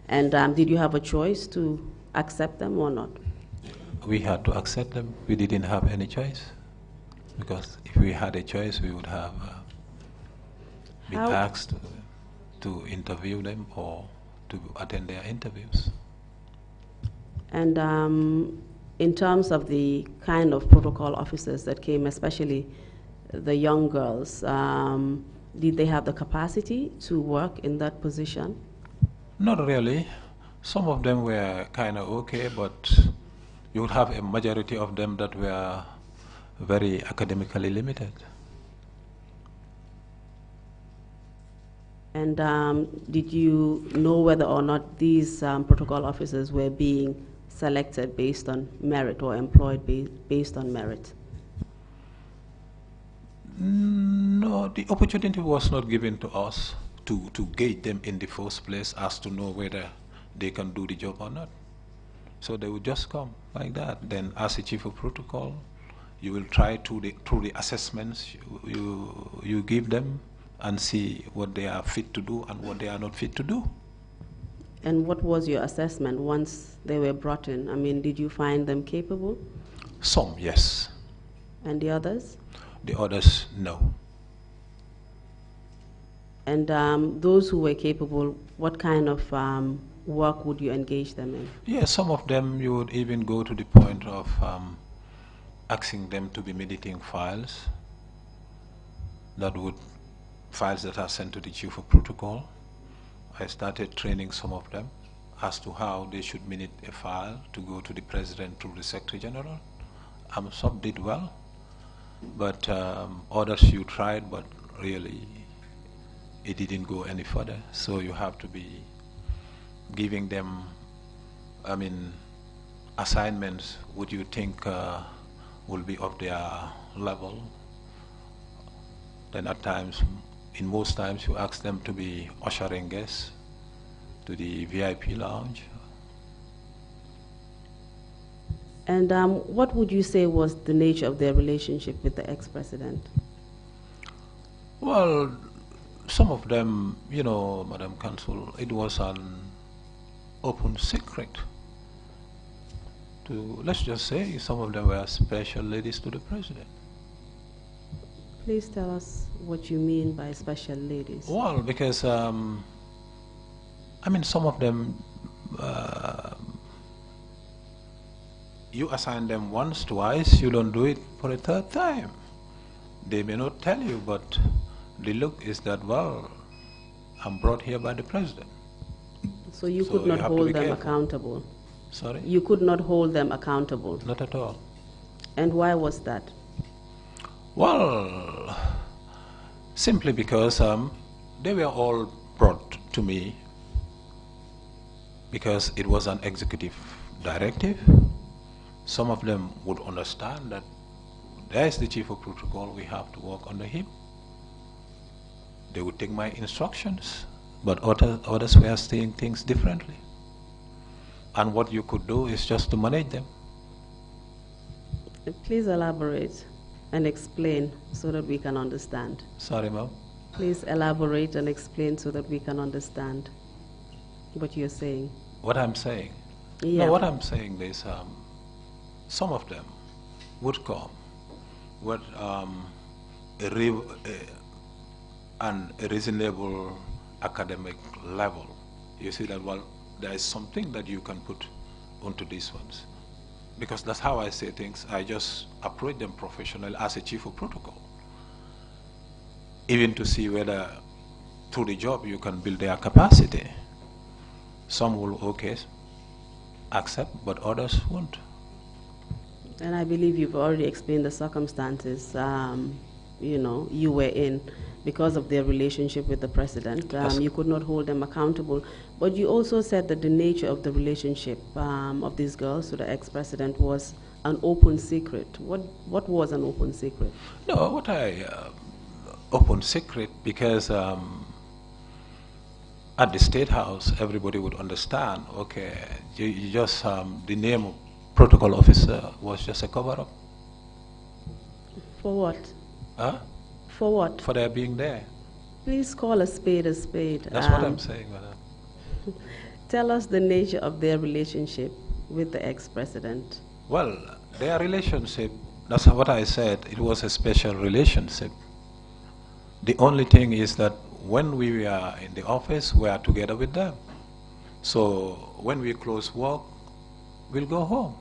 And did you have a choice to accept them or not? We had to accept them. We didn't have any choice. Because if we had a choice, we would have been asked to interview them or to attend their interviews. And in terms of the kind of protocol officers that came, especially the young girls, did they have the capacity to work in that position? Not really. Some of them were kind of okay, but you would have a majority of them that were very academically limited. And did you know whether or not these protocol officers were being selected based on merit or employed based on merit? No, the opportunity was not given to us to gauge them in the first place as to know whether they can do the job or not. So they would just come like that. Then as a chief of protocol, you will try through the assessments you give them and see what they are fit to do and what they are not fit to do. And what was your assessment once they were brought in? I mean, did you find them capable? Some, yes. And the others? The others, no. And those who were capable, what kind of work would you engage them in? Yeah, some of them you would even go to the point of asking them to be editing files files that are sent to the chief of protocol. I started training some of them as to how they should minute a file to go to the president through the secretary general. Some did well, but others you tried, but really it didn't go any further. So you have to be giving them, assignments would you think will be of their level. Then at times, in most times, you ask them to be ushering guests to the VIP lounge. And what would you say was the nature of their relationship with the ex-president? Well, some of them, Madam Counsel, it was an open secret. Let's just say some of them were special ladies to the president. Please tell us what you mean by special ladies. Well, because, some of them, you assign them once, twice, you don't do it for a third time. They may not tell you, but the look is that, well, I'm brought here by the president. So you could not hold them accountable? Sorry? You could not hold them accountable? Not at all. And why was that? Well, simply because they were all brought to me because it was an executive directive. Some of them would understand that there's the chief of protocol, we have to work under him. They would take my instructions, but others were seeing things differently. And what you could do is just to manage them. Please elaborate and explain so that we can understand. Sorry, ma'am. Please elaborate and explain so that we can understand what you're saying. What I'm saying? Yeah. No, what I'm saying is some of them would come with a reasonable academic level. You see that, well, there is something that you can put onto these ones. Because that's how I say things. I just approach them professionally as a chief of protocol. Even to see whether through the job you can build their capacity. Some will, okay, accept, but others won't. And I believe you've already explained the circumstances, you were in because of their relationship with the president. You could not hold them accountable. But you also said that the nature of the relationship of these girls to the ex-president was an open secret. What was an open secret? No, open secret, because at the State House, everybody would understand, okay, you just, the name of protocol officer was just a cover-up. For what? Huh? For what? For their being there. Please call a spade a spade. That's what I'm saying, madam. Tell us the nature of their relationship with the ex-president. Well, their relationship, that's what I said, it was a special relationship. The only thing is that when we were in the office, we are together with them. So when we close work, we'll go home.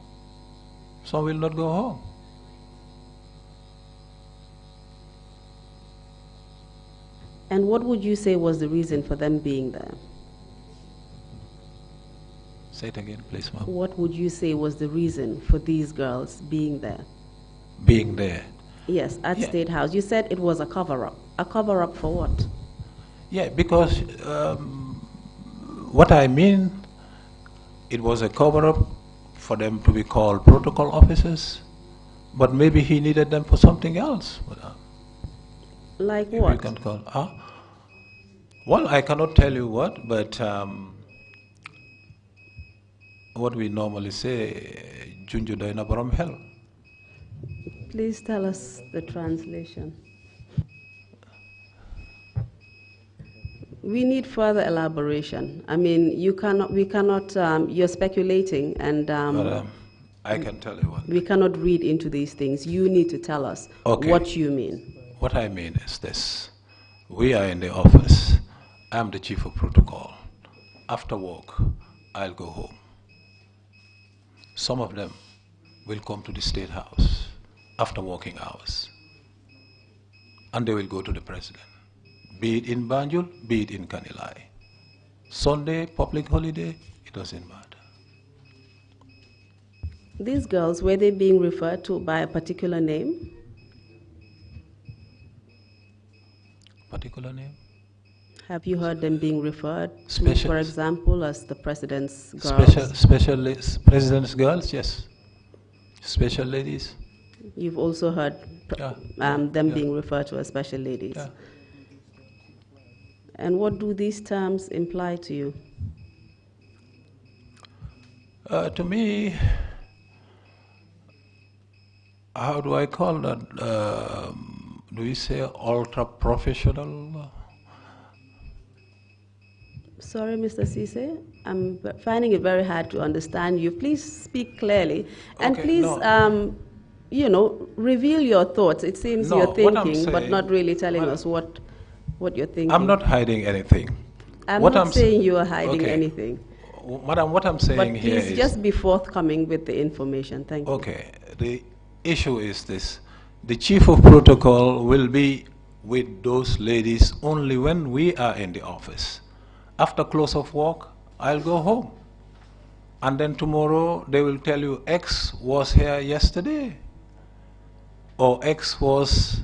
Some will not go home. And what would you say was the reason for them being there? Say it again, please, ma'am. What would you say was the reason for these girls being there? Being there? Yes, at State House. You said it was a cover-up. A cover-up for what? Yeah, because what I mean, it was a cover-up for them to be called protocol officers, but maybe he needed them for something else. Like what? You can call, well, I cannot tell you what, but what we normally say, Junju doina borom hell. Please tell us the translation. We need further elaboration. I mean, we cannot, you're speculating, and I can tell you what. We cannot read into these things. You need to tell us what you mean. What I mean is this. We are in the office. I'm the chief of protocol. After work, I'll go home. Some of them will come to the State House after working hours, and they will go to the president, be it in Banjul, be it in Kanilai. Sunday, public holiday, it doesn't matter. These girls, were they being referred to by a particular name? Particular name? Have you heard them being referred to, for example, as the president's girls? President's girls, yes. Special ladies. You've also heard them being referred to as special ladies. Yeah. And what do these terms imply to you? To me, how do I call that? Do we say ultra professional? Sorry, Mr. Ceesay, I'm finding it very hard to understand you. Please speak clearly, and please, reveal your thoughts. It seems you're thinking, but not really telling us what you're thinking. I'm not hiding anything. I'm not saying you are hiding anything. Madam, what I'm saying here is... Please just be forthcoming with the information. Thank you. Okay. The issue is this. The chief of protocol will be with those ladies only when we are in the office. After close of work, I'll go home. And then tomorrow, they will tell you, X was here yesterday. Or X was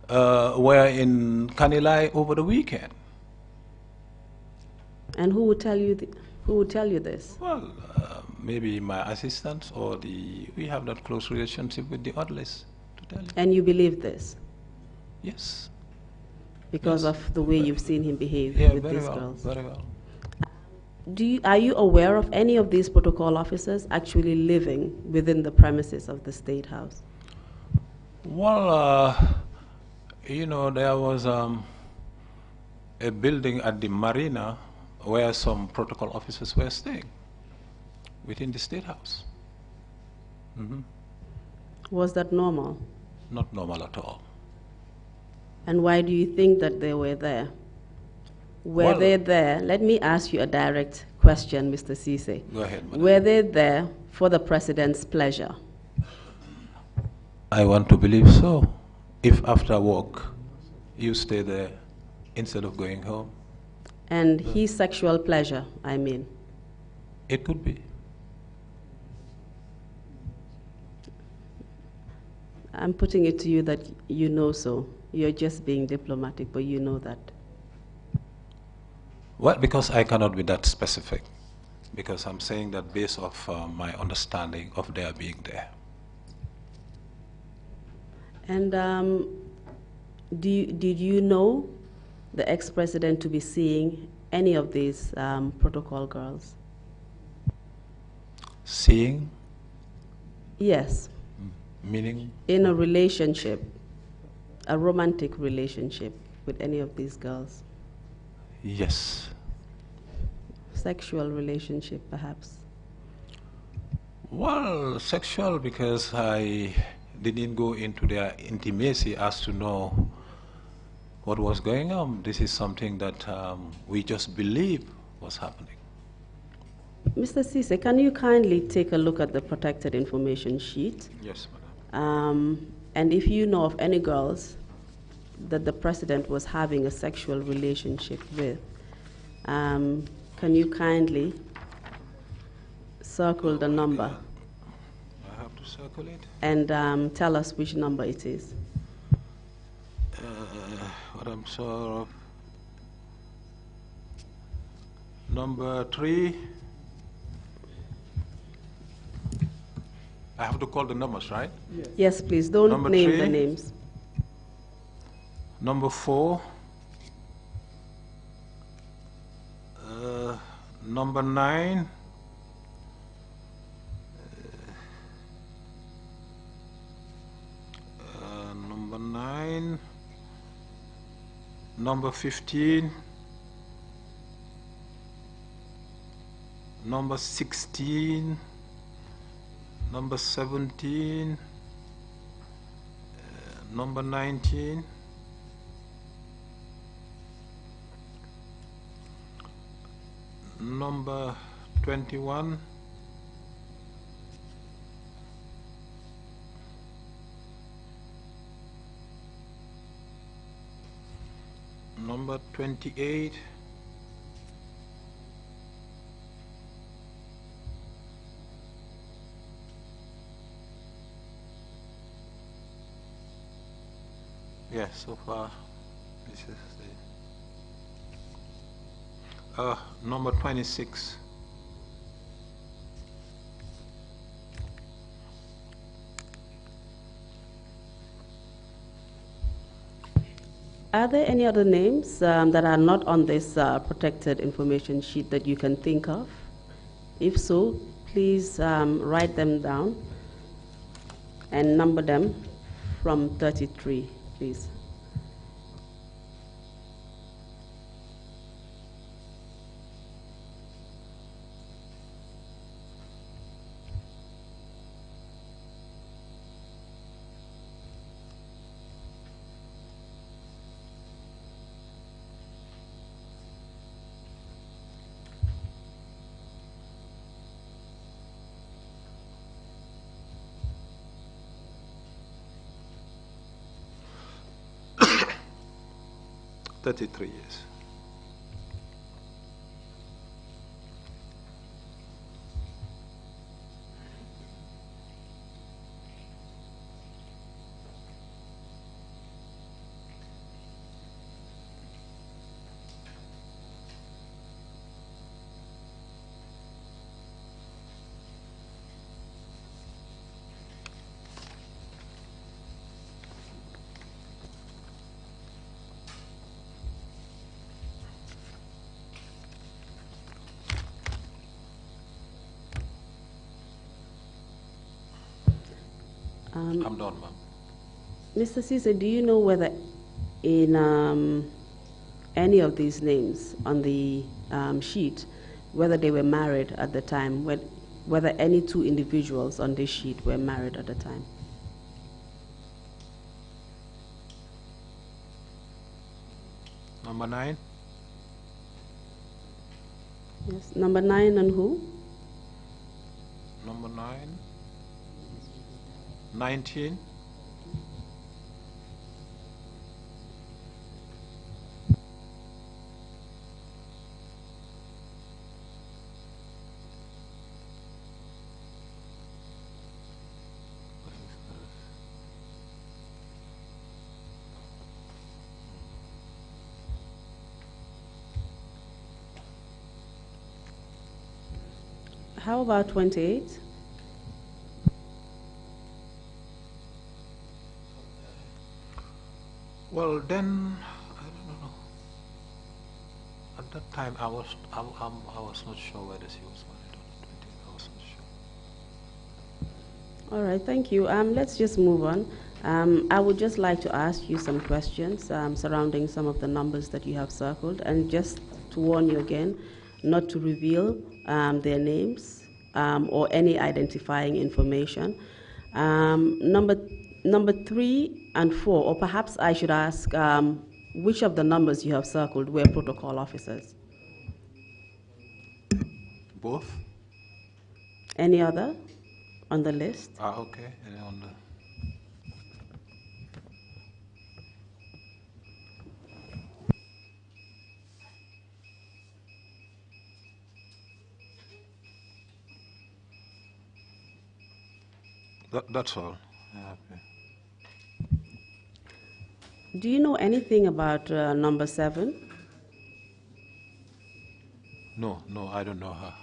were in Kanilai over the weekend. And who would tell you this? Well, maybe my assistants or we have that close relationship with the others to tell you. And you believe this? Yes. Because of the way you've seen him behave with these girls? Very well. Are you aware of any of these protocol officers actually living within the premises of the State House? Well, there was a building at the marina where some protocol officers were staying within the State House. Mm-hmm. Was that normal? Not normal at all. And why do you think that they were there? Were they there? Let me ask you a direct question, Mr. Ceesay. Go ahead, madam. Were they there for the president's pleasure? I want to believe so. If after work you stay there instead of going home. And his sexual pleasure, I mean? It could be. I'm putting it to you that you know so. You're just being diplomatic, but you know that. Well, because I cannot be that specific. Because I'm saying that based off my understanding of their being there. And did you know the ex-president to be seeing any of these protocol girls? Seeing? Yes. Meaning? In a relationship, a romantic relationship with any of these girls? Yes. Sexual relationship, perhaps? Well, sexual because I didn't go into their intimacy as to know what was going on. This is something that we just believe was happening. Mr. Ceesay, can you kindly take a look at the protected information sheet? Yes, madam. And if you know of any girls that the president was having a sexual relationship with, can you kindly circle the number? I have to circle it. And tell us which number it is. What I'm sure of. Number 3. I have to call the numbers, right? Yes, please. Don't Number name 3. the names. Number 4. Number 9. Number 9. Number 15. Number 16. Number 17. Number 19. Number 21. Number 28. Yeah, so far this is the number 26. Are there any other names that are not on this protected information sheet that you can think of? If so, please write them down and number them from 33, please. $33 years. I'm done, ma'am. Mr. Ceesay, do you know whether in any of these names on the sheet, whether they were married at the time, whether any two individuals on this sheet were married at the time? Number 9. Yes. Number 9 and who? Number 9. 19. How about 28? Well, then, I don't know. At that time, I was not sure whether she was married or not. 28, I was not sure. All right, thank you. Let's just move on. I would just like to ask you some questions surrounding some of the numbers that you have circled, and just to warn you again, not to reveal their names or any identifying information. Number 3 and 4, or perhaps I should ask, which of the numbers you have circled were protocol officers? Both? Any other on the list? Okay. On the that's all. Okay. Do you know anything about number 7? No, I don't know her.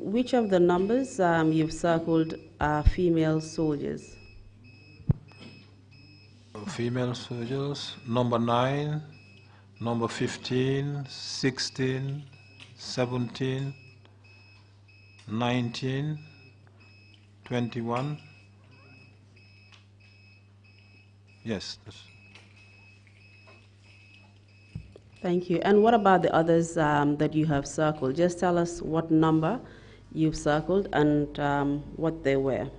Which of the numbers you've circled are female soldiers? Female soldiers, number 9, number 15, 16, 17, 19, 21. Yes. Thank you. And what about the others that you have circled? Just tell us what number you've circled and what they were,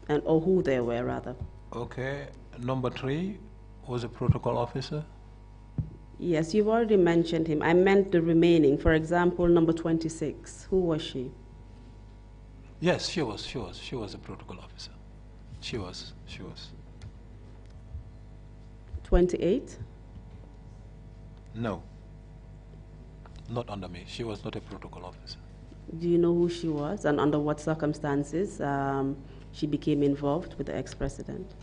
or who they were, rather. Okay. Number 3 was a protocol officer. Yes, you've already mentioned him. I meant the remaining. For example, number 26. Who was she? Yes, she was a protocol officer. She was. 28? No. Not under me. She was not a protocol officer. Do you know who she was and under what circumstances she became involved with the ex-president?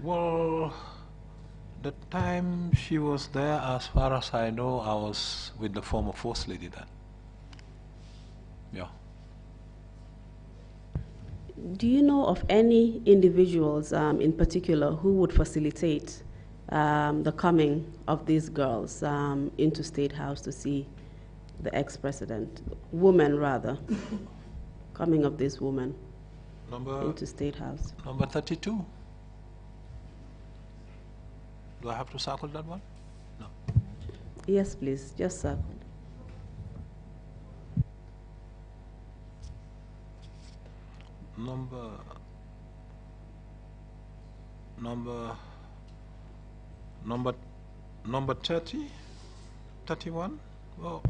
Well, the time she was there, as far as I know, I was with the former First Lady then. Yeah. Do you know of any individuals in particular who would facilitate the coming of these girls into State House to see the ex-president? Women, rather. Coming of this woman into State House. Number 32. Do I have to circle that one? No. Yes, please, just circle. Number 30, 31. Well,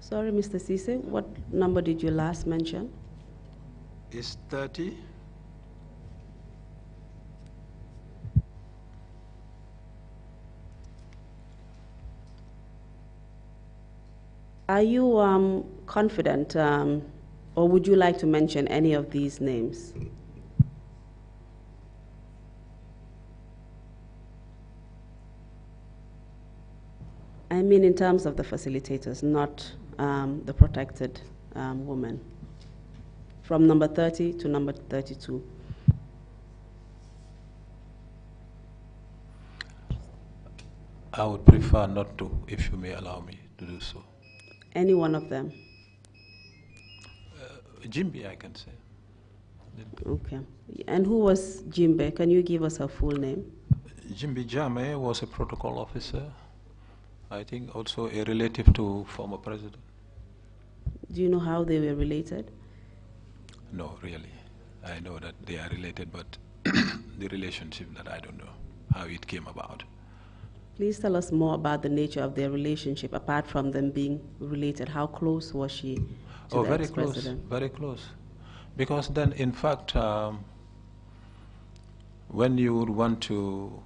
sorry, Mr. Ceesay, what number did you last mention? Is 30. Are you confident, or would you like to mention any of these names? I mean in terms of the facilitators, not the protected woman. From number 30 to number 32. I would prefer not to, if you may allow me to do so. Any one of them? Jimby, I can say. Okay. And who was Jimbe? Can you give us her full name? Jimby Jame was a protocol officer. I think also a relative to former president. Do you know how they were related? No, really. I know that they are related, but the relationship that I don't know how it came about. Please tell us more about the nature of their relationship, apart from them being related. How close was she to the ex-president? Very close. Because then, in fact, when you would want to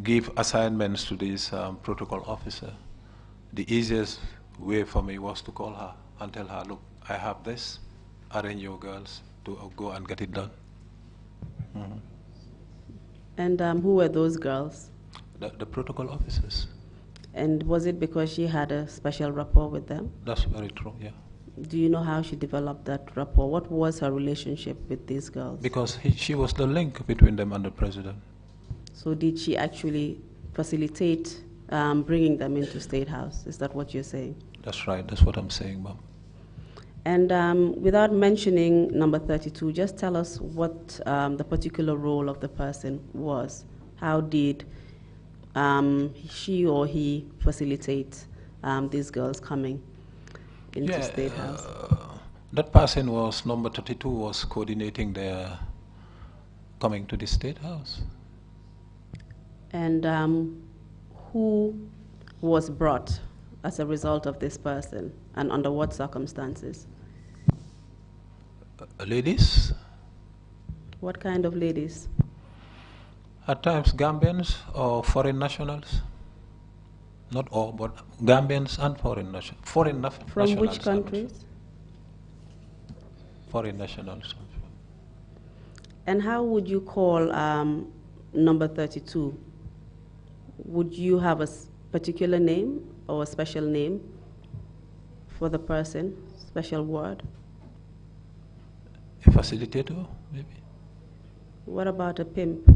give assignments to this protocol officer, the easiest way for me was to call her and tell her, look, I have this, arrange your girls to go and get it done. And who were those girls? The protocol officers. And was it because she had a special rapport with them? That's very true, yeah. Do you know how she developed that rapport? What was her relationship with these girls? Because she was the link between them and the president. So did she actually facilitate bringing them into State House? Is that what you're saying? That's right. That's what I'm saying, ma'am. And without mentioning number 32, just tell us what the particular role of the person was. How did she or he facilitate these girls coming into State House? That person was, number 32, was coordinating their coming to the State House. And who was brought as a result of this person, and under what circumstances? Ladies. What kind of ladies? At times Gambians or foreign nationals. Not all, but Gambians and foreign nationals. From which countries? Foreign nationals. And how would you call number 32? Would you have a particular name or a special name for the person, special word? A facilitator, maybe. What about a pimp?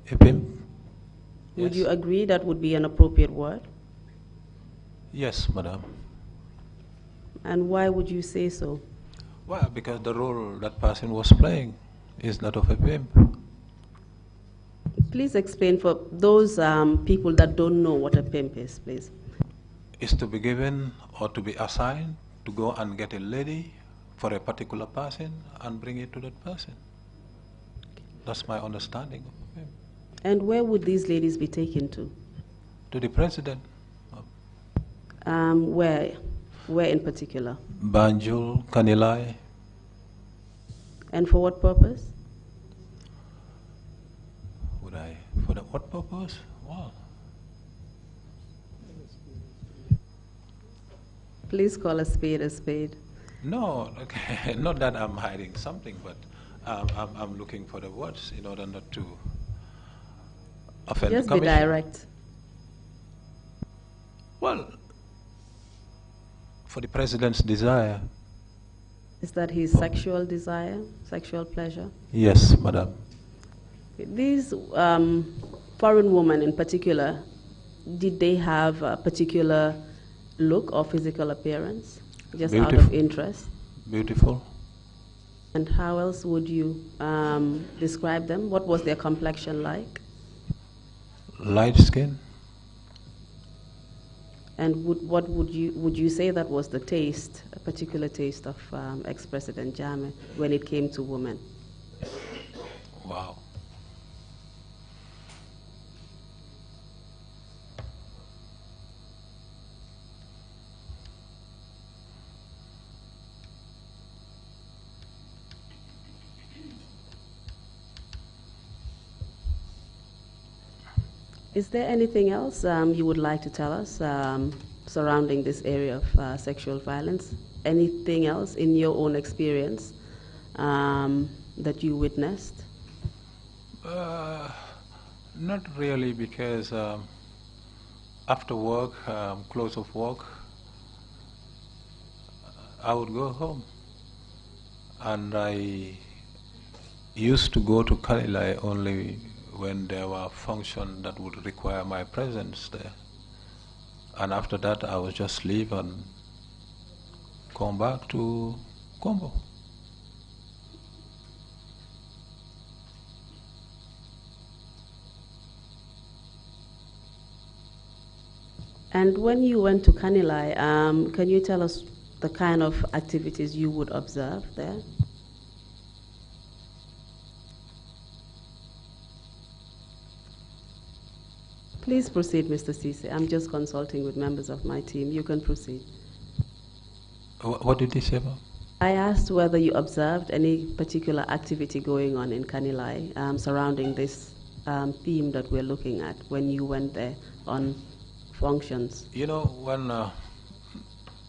A pimp? Would Yes. you agree that would be an appropriate word? Yes, madam. And why would you say so? Well, because the role that person was playing is that of a pimp. Please explain for those people that don't know what a pimp is, please. Is to be given or to be assigned to go and get a lady for a particular person and bring it to that person. That's my understanding of a pimp. And where would these ladies be taken to? To the president. Where in particular? Banjul, Kanilai. And for what purpose? For what purpose? Wow. Please call a spade a spade. No, okay. Not that I'm hiding something, but I'm looking for the words in order not to offend Just the be commission. direct. Well, for the president's desire. Is that his sexual desire, sexual pleasure? Yes, madam. These foreign women in particular, did they have a particular look or physical appearance, just out of interest? Beautiful. And how else would you describe them? What was their complexion like? Light skin. And would you say that was the taste, a particular taste of ex-President Jammeh when it came to women? Wow. Is there anything else you would like to tell us surrounding this area of sexual violence? Anything else in your own experience that you witnessed? Not really, because after work, close of work, I would go home. And I used to go to Kalilai only when there were functions that would require my presence there. And after that, I would just leave and come back to Combo. And when you went to Kanilai, can you tell us the kind of activities you would observe there? Please proceed, Mr. Ceesay. I'm just consulting with members of my team. You can proceed. What did he say about? I asked whether you observed any particular activity going on in Kanilai surrounding this theme that we're looking at when you went there on functions. You know,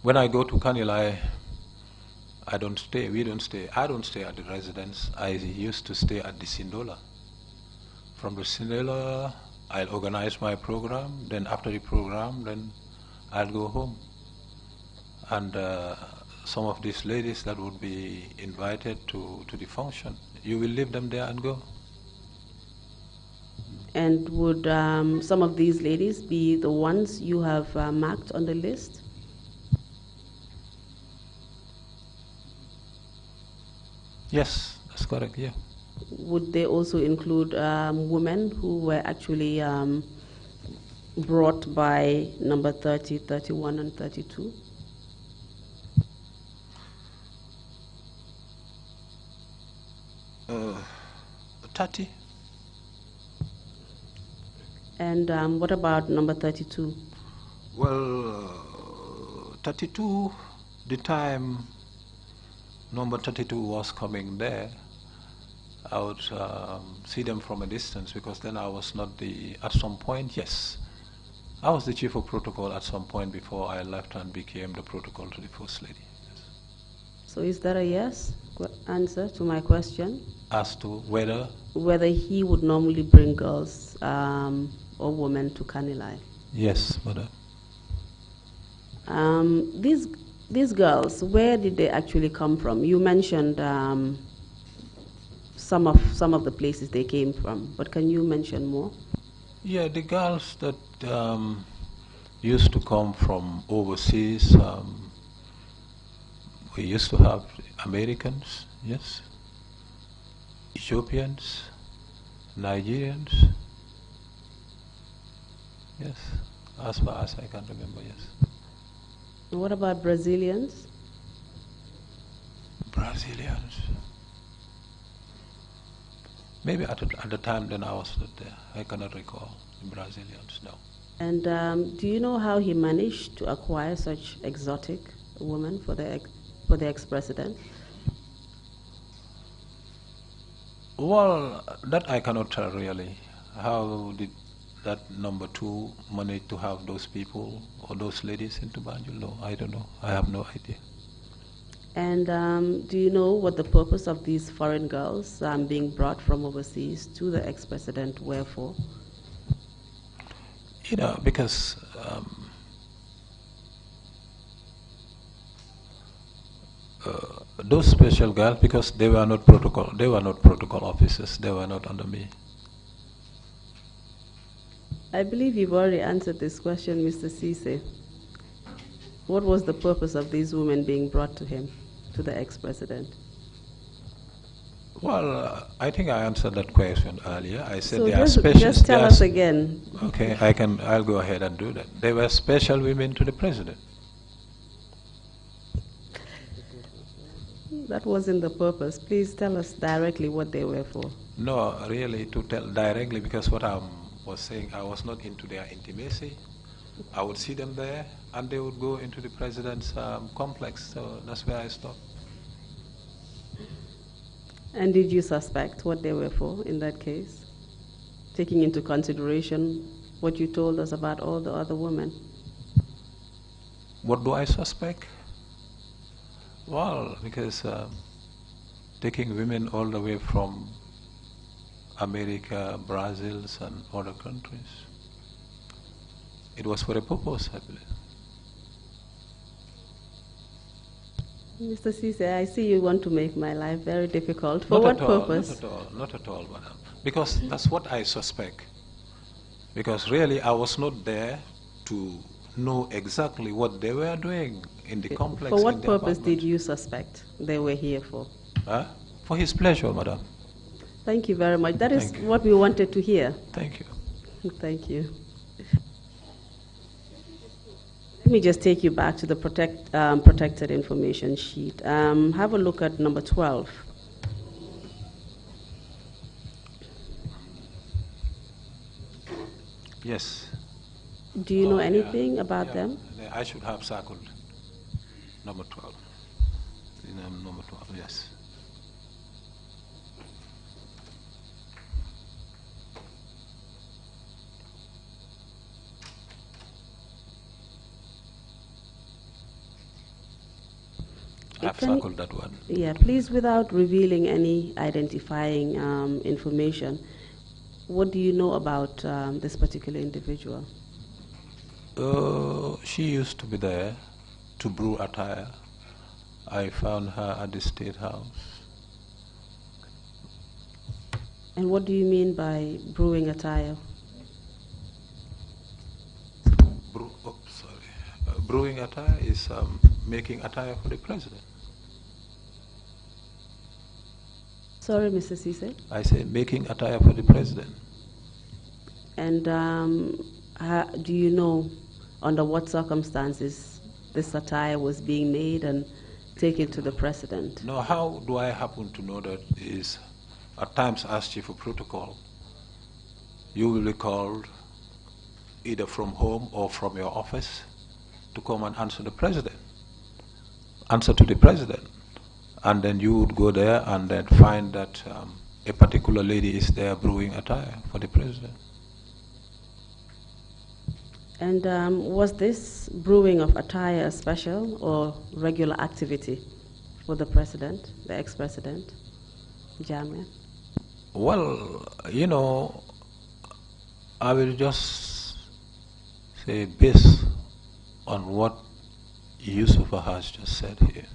when I go to Kanilai, I don't stay, we don't stay. I don't stay at the residence. I used to stay at the Sindola. From the Sinela, I'll organize my program. Then after the program, then I'll go home. And some of these ladies that would be invited to the function, you will leave them there and go. And would some of these ladies be the ones you have marked on the list? Yes, that's correct, yeah. Would they also include women who were actually brought by number 30, 31, and 32? Uh, 30. And what about number 32? Well, 32, the time number 32 was coming there, I would see them from a distance, because then I was not at some point, yes. I was the chief of protocol at some point before I left and became the protocol to the First Lady. Yes. So is that a yes answer to my question? As to whether? Whether he would normally bring girls or women to Kanilai. Yes, madam. These girls, where did they actually come from? You mentioned some of the places they came from, but can you mention more? Yeah, the girls that used to come from overseas, we used to have Americans, yes, Ethiopians, Nigerians, yes, as far as I can remember, yes. What about Brazilians? Brazilians. Maybe at the time then I was not there. I cannot recall the Brazilians, no. And do you know how he managed to acquire such exotic women for the ex-president? Well, that I cannot tell really. How did that number 2 manage to have those people or those ladies into Banjul? No, I don't know. I have no idea. And do you know what the purpose of these foreign girls being brought from overseas to the ex-president were for? You know, because those special girls, because they were not protocol officers, they were not under me. I believe you've already answered this question, Mr. Ceesay. What was the purpose of these women being brought to him, to the ex-president? Well, I think I answered that question earlier. I said so they are special. Just tell us again. Okay, I'll go ahead and do that. They were special women to the president. That wasn't the purpose. Please tell us directly what they were for. No, really, to tell directly, because what I was saying, I was not into their intimacy. I would see them there, and they would go into the president's complex. So that's where I stopped. And did you suspect what they were for in that case, taking into consideration what you told us about all the other women? What do I suspect? Well, because taking women all the way from America, Brazil, and other countries, it was for a purpose, I believe. Mr. Ceesay, I see you want to make my life very difficult. For what purpose? Not at all, madam. Because that's what I suspect. Because really, I was not there to know exactly what they were doing in the complex. For what purpose did you suspect they were here for? For his pleasure, madam. Thank you very much. That is what we wanted to hear. Thank you. Thank you. Let me just take you back to the protected information sheet. Have a look at number 12. Yes. Do you know anything about them? I should have circled number 12. Number 12, yes. I've circled that one. Yeah, please, without revealing any identifying information, What do you know about this particular individual? She used to be there to brew attire. I found her at the State House. And what do you mean by brewing attire? Brewing attire is making attire for the president. Sorry, Mr. Ceesay? I said making attire for the president. And do you know under what circumstances this attire was being made and taken to the president? No, how do I happen to know that is at times as chief of protocol, you will be called either from home or from your office to come and answer to the president. And then you would go there and then find that a particular lady is there brewing attire for the president. And was this brewing of attire a special or regular activity for the president, the ex-president, Jammeh? Well, you know, I will just say based on what Yusufa has just said here.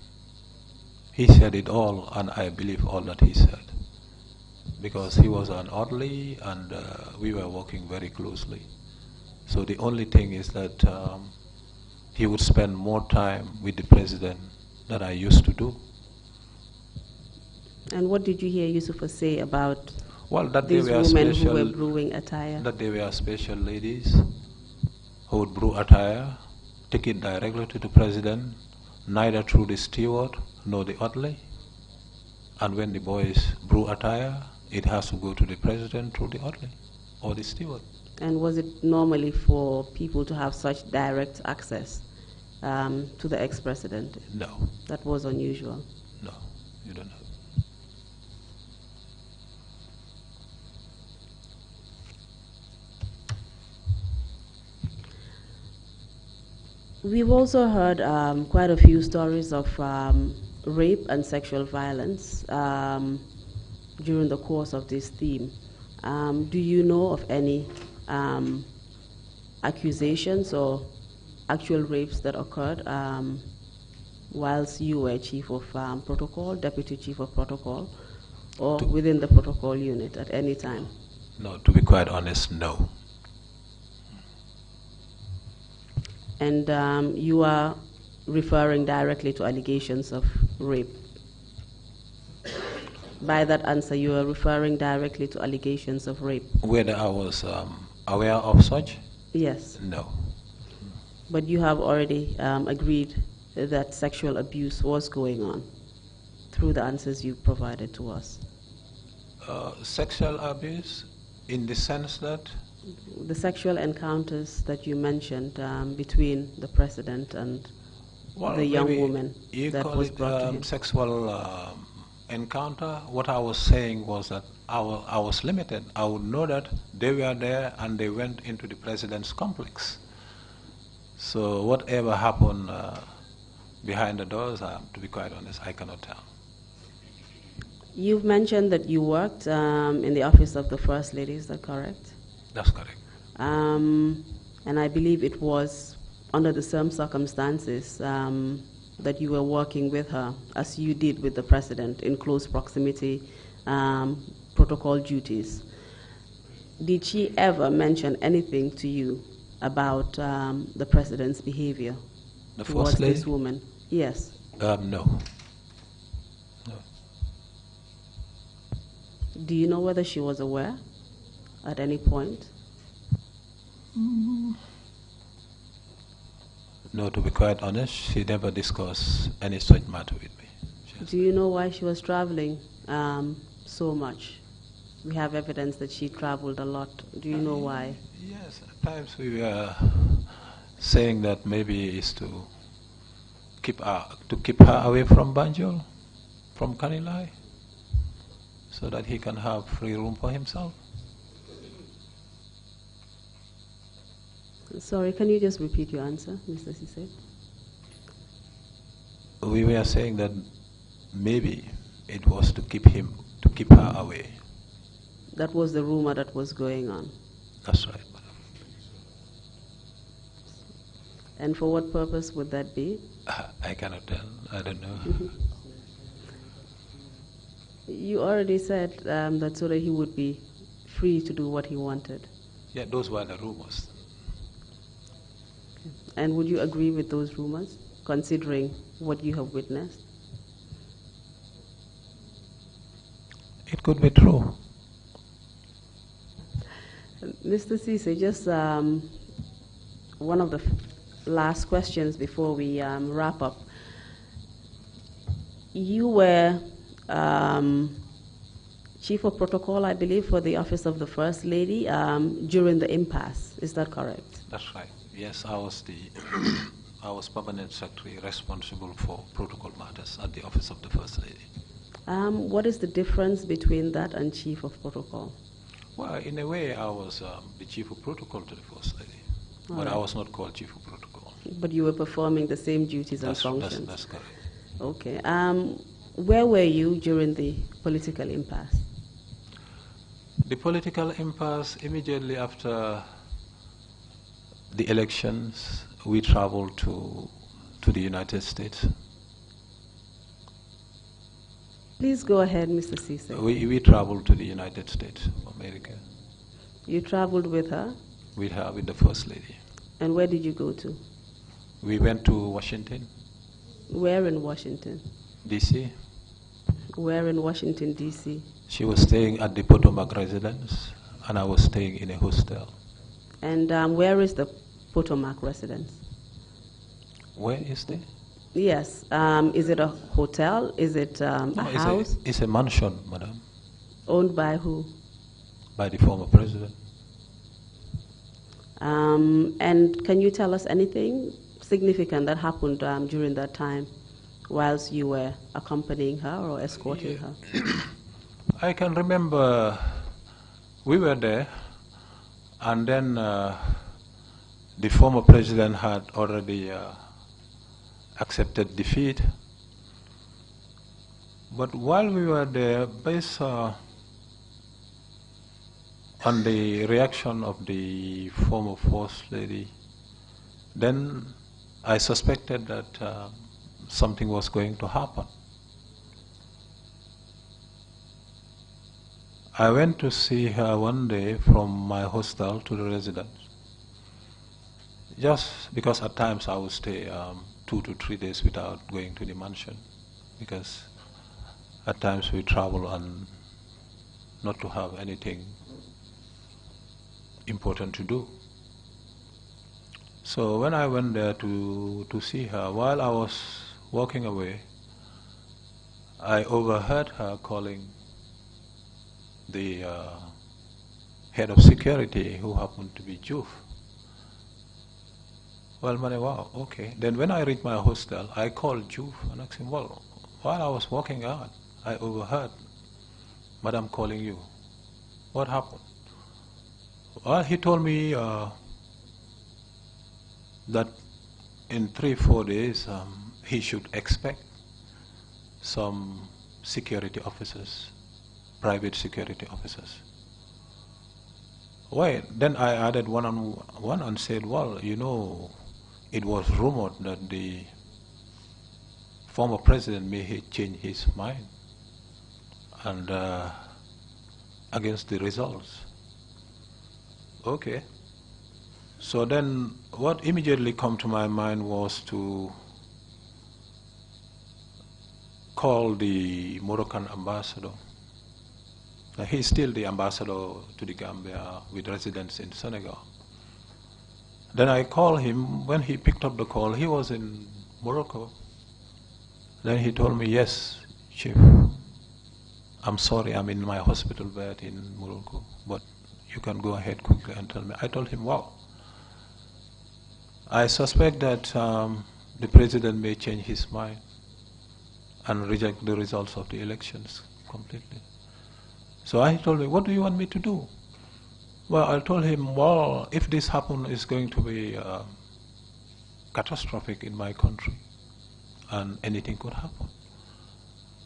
He said it all, and I believe all that he said, because he was an orderly and we were working very closely. So the only thing is that he would spend more time with the president than I used to do. And what did you hear Yusufa say about that these they were women special, who were brewing attire? That they were special ladies who would brew attire, take it directly to the president, neither through the steward nor the orderly. And when the boys brew attire, it has to go to the president through the orderly or the steward. And was it normally for people to have such direct access to the ex-president? No. That was unusual? No, you don't have. We've also heard quite a few stories of rape and sexual violence during the course of this theme. Do you know of any accusations or actual rapes that occurred whilst you were chief of protocol, deputy chief of protocol, or within the protocol unit at any time? No, to be quite honest, no. And you are referring directly to allegations of rape. By that answer, you are referring directly to allegations of rape. Whether I was aware of such? Yes. No. But you have already agreed that sexual abuse was going on through the answers you provided to us. Sexual abuse in the sense that? The sexual encounters that you mentioned between the president and the young woman that was brought to him. Sexual encounter. What I was saying was that I was limited. I would know that they were there and they went into the president's complex. So whatever happened behind the doors, to be quite honest, I cannot tell. You've mentioned that you worked in the office of the First Lady, is that correct? That's correct. And I believe it was under the same circumstances that you were working with her as you did with the president in close proximity protocol duties. Did she ever mention anything to you about the president's behavior towards this woman? Yes. No. Do you know whether she was aware at any point? No, to be quite honest, she never discussed any such matter with me. Do you know why she was traveling so much? We have evidence that she traveled a lot. Do you know why? Yes, at times we were saying that maybe it's to keep her away from Banjul, from Kanilai, so that he can have free room for himself. Sorry, can you just repeat your answer, Mr. Ceesay? We were saying that maybe it was to keep her away. That was the rumor that was going on. That's right, madam. And for what purpose would that be? I cannot tell. I don't know. You already said that so that he would be free to do what he wanted. Yeah, those were the rumors. And would you agree with those rumors, considering what you have witnessed? It could be true. Mr. Ceesay, just one of the last questions before we wrap up. You were Chief of Protocol, I believe, for the Office of the First Lady during the impasse. Is that correct? That's right. Yes, I was the I was permanent secretary responsible for protocol matters at the Office of the First Lady. What is the difference between that and Chief of Protocol? Well, in a way, I was the Chief of Protocol to the First Lady, but I was not called Chief of Protocol. But you were performing the same duties and functions. That's correct. Okay. Where were you during the political impasse? The political impasse, immediately after the elections, we traveled to the United States. Please go ahead, Mr. Ceesay. We traveled to the United States of America. You traveled with her? With her, with the First Lady. And where did you go to? We went to Washington. Where in Washington? D.C. Where in Washington, D.C.? She was staying at the Potomac residence, and I was staying in a hostel. And where is the Potomac residence? Where is the? Yes. Is it a hotel? Is it a house? It's a mansion, madam. Owned by who? By the former president. And can you tell us anything significant that happened during that time whilst you were accompanying her or escorting her? I can remember we were there, and then the former president had already accepted defeat. But while we were there, based on the reaction of the former First Lady, then I suspected that something was going to happen. I went to see her one day from my hostel to the residence, just because at times I would stay 2 to 3 days without going to the mansion, because at times we travel and not to have anything important to do. So when I went there to see her, while I was walking away, I overheard her calling the head of security, who happened to be Juf. Well, wow, okay. Then when I reached my hostel, I called Juf and asked him, well, while I was walking out, I overheard Madam calling you. What happened? Well, he told me that in 3-4 days he should expect some security officers, private security officers. Wait, then I added one on one and said, well, you know, it was rumored that the former president may change his mind and against the results. Okay. So then what immediately came to my mind was to call the Moroccan ambassador. He's still the ambassador to the Gambia with residence in Senegal. Then I called him. When he picked up the call, he was in Morocco. Then he told me, yes, Chief, I'm sorry, I'm in my hospital bed in Morocco, but you can go ahead quickly and tell me. I told him, wow, I suspect that the president may change his mind and reject the results of the elections completely. So he told me, what do you want me to do? Well, I told him, well, if this happens, it's going to be catastrophic in my country, and anything could happen.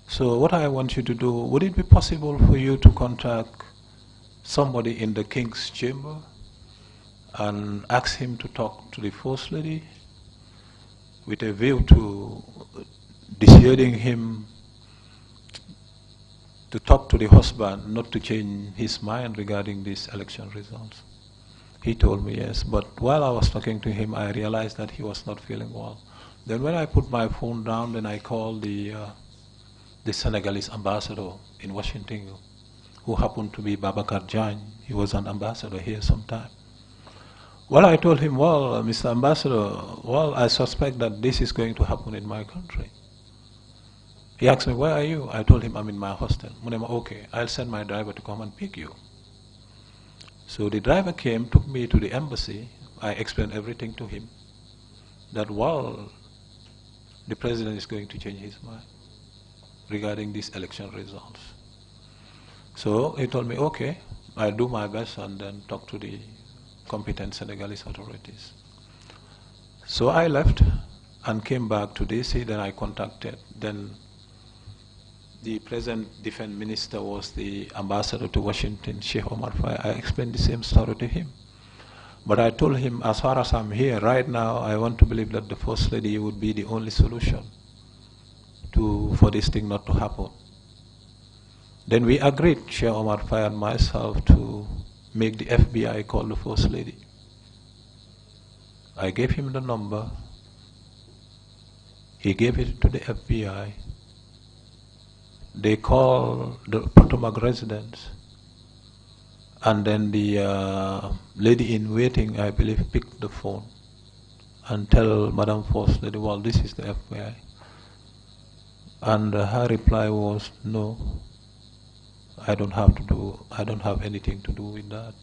So what I want you to do, would it be possible for you to contact somebody in the king's chamber and asked him to talk to the first lady with a view to dissuading him to talk to the husband not to change his mind regarding these election results. He told me yes, but while I was talking to him, I realized that he was not feeling well. Then when I put my phone down, then I called the Senegalese ambassador in Washington, who happened to be Babacar Diagne. He was an ambassador here sometime. Well, I told him, well, Mr. Ambassador, well, I suspect that this is going to happen in my country. He asked me, where are you? I told him, I'm in my hostel. Munema, okay, I'll send my driver to come and pick you. So the driver came, took me to the embassy. I explained everything to him, that well, the president is going to change his mind regarding these election results. So he told me, okay, I'll do my best and then talk to the competent Senegalese authorities. So I left and came back to DC, then I contacted, then the present defense minister was the ambassador to Washington, Sheikh Omar Faye. I explained the same story to him. But I told him, as far as I'm here right now, I want to believe that the First Lady would be the only solution for this thing not to happen. Then we agreed, Sheikh Omar Faye and myself, to make the FBI call the First Lady. I gave him the number. He gave it to the FBI. They called the Potomac residents, and then the lady in waiting, I believe, picked the phone and tell Madam First Lady, well, this is the FBI. And her reply was, no, I don't have anything to do with that,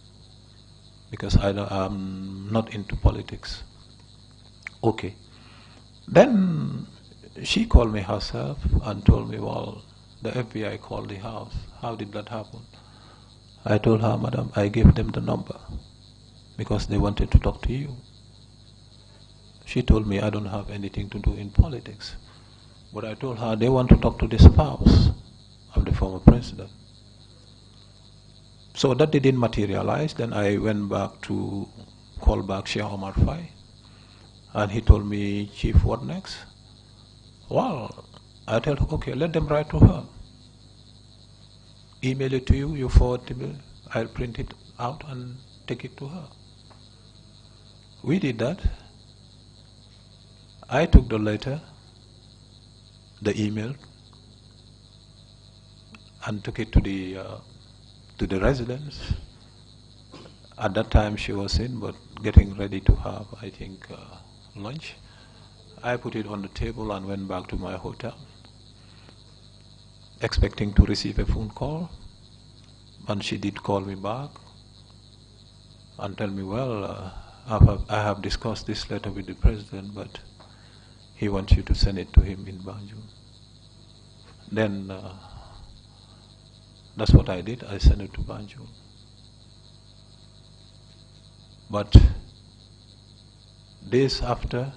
because I'm not into politics. Okay. Then she called me herself and told me, well, the FBI called the house. How did that happen? I told her, Madam, I gave them the number because they wanted to talk to you. She told me I don't have anything to do in politics. But I told her they want to talk to the spouse of the former president. So that didn't materialize. Then I went back to call back Sheikh Omar Faye. And he told me, Chief, what next? Well, I told her, okay, let them write to her. Email it to you, you forward to me, I'll print it out and take it to her. We did that. I took the letter, the email, and took it to the residence. At that time she was in, but getting ready to have, I think, lunch. I put it on the table and went back to my hotel, expecting to receive a phone call. And she did call me back and tell me, well, I have discussed this letter with the president, but he wants you to send it to him in Banjul. Then that's what I did. I sent it to Banjul. But days after,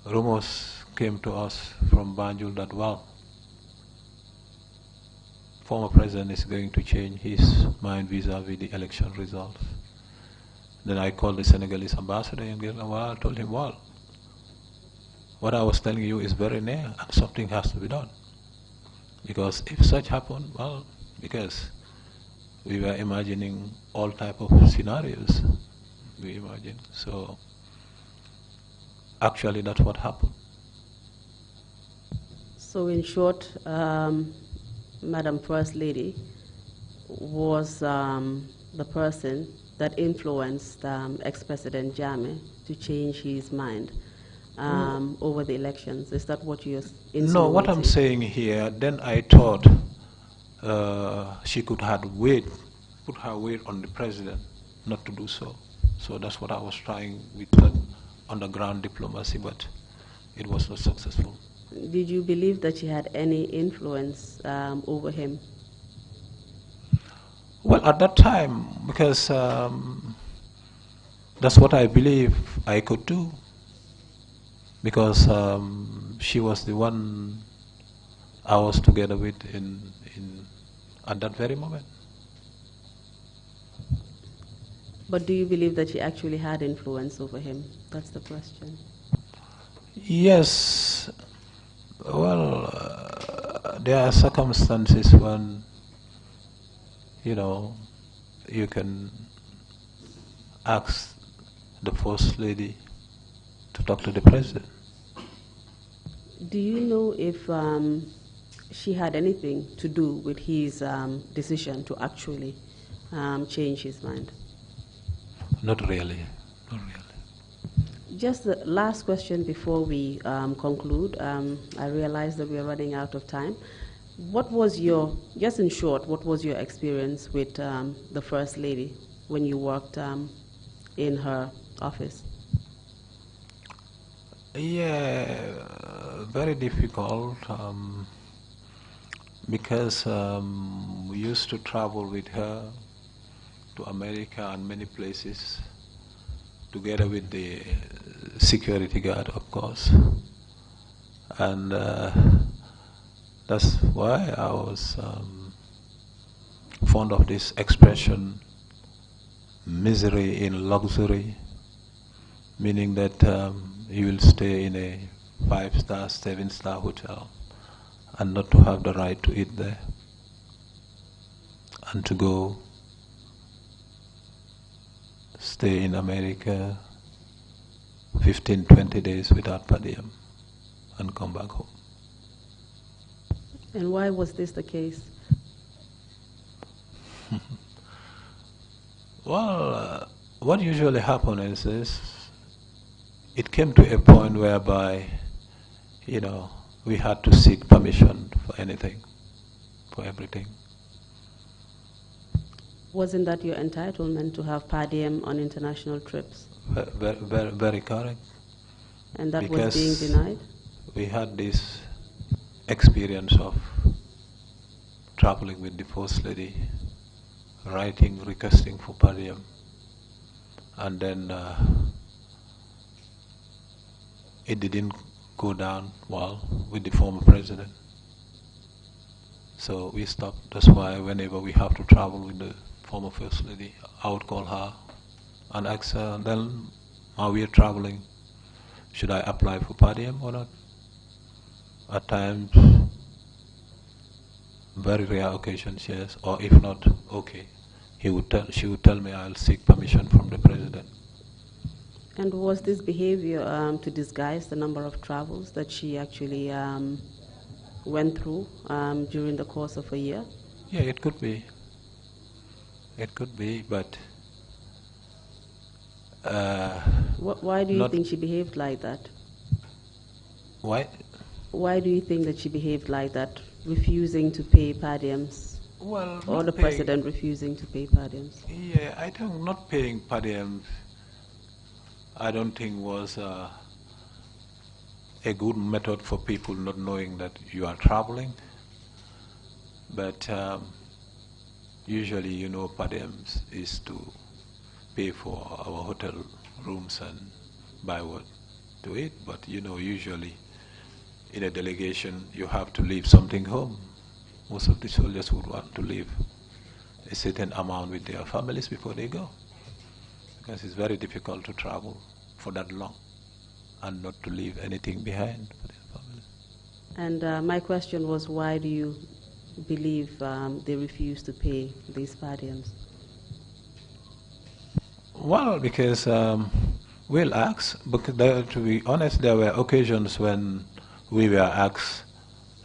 rumors came to us from Banjul that, well, former president is going to change his mind vis-a-vis the election results. Then I called the Senegalese ambassador and I told him, well, what I was telling you is very near and something has to be done. Because if such happened, well, because we were imagining all type of scenarios, we imagined. So actually that's what happened. So in short, Madam First Lady was the person that influenced ex-President Jammeh to change his mind over the elections. Is that what you're insinuating? No, what I'm saying here, then I thought she could have put her weight on the president not to do so. So that's what I was trying with that underground diplomacy, but it was not successful. Did you believe that she had any influence over him? Well, at that time, because that's what I believe I could do, because she was the one I was together with at that very moment. But do you believe that she actually had influence over him? That's the question. Yes. Well, there are circumstances when, you can ask the First Lady to talk to the President. Do you know if she had anything to do with his decision to actually change his mind? Not really, not really. Just the last question before we conclude. I realize that we are running out of time. What was just in short, what was your experience with the First Lady when you worked in her office? Yeah, very difficult because we used to travel with her to America and many places together with the security guard, of course. And that's why I was fond of this expression, misery in luxury, meaning that you will stay in a 5-star, 7-star hotel and not to have the right to eat there, and to go stay in America 15, 20 days without per diem and come back home. And why was this the case? Well, what usually happens is it came to a point whereby, we had to seek permission for anything, for everything. Wasn't that your entitlement to have per diem on international trips? Very, very, very correct. And that Because was being denied? We had this experience of traveling with the First Lady, writing, requesting for per diem, and then it didn't go down well with the former president. So we stopped. That's why whenever we have to travel with the former First Lady, I would call her and ask her, then while we are traveling, should I apply for per diem or not? At times, very rare occasions, yes, or if not, okay. She would tell me I'll seek permission from the president. And was this behavior to disguise the number of travels that she actually went through during the course of a year? Yeah, it could be. It could be, but why do you think she behaved like that? Why? Why do you think that she behaved like that, refusing to pay per diems? Well, or the president refusing to pay per diems? Yeah, I think not paying per diem, I don't think was a good method for people not knowing that you are traveling. But usually, per diems is to pay for our hotel rooms and buy what to eat. But usually in a delegation, you have to leave something home. Most of the soldiers would want to leave a certain amount with their families before they go, because it's very difficult to travel for that long and not to leave anything behind for their families. And my question was, why do you believe they refuse to pay these per diems? Well, because we'll ask, because to be honest, there were occasions when we were asked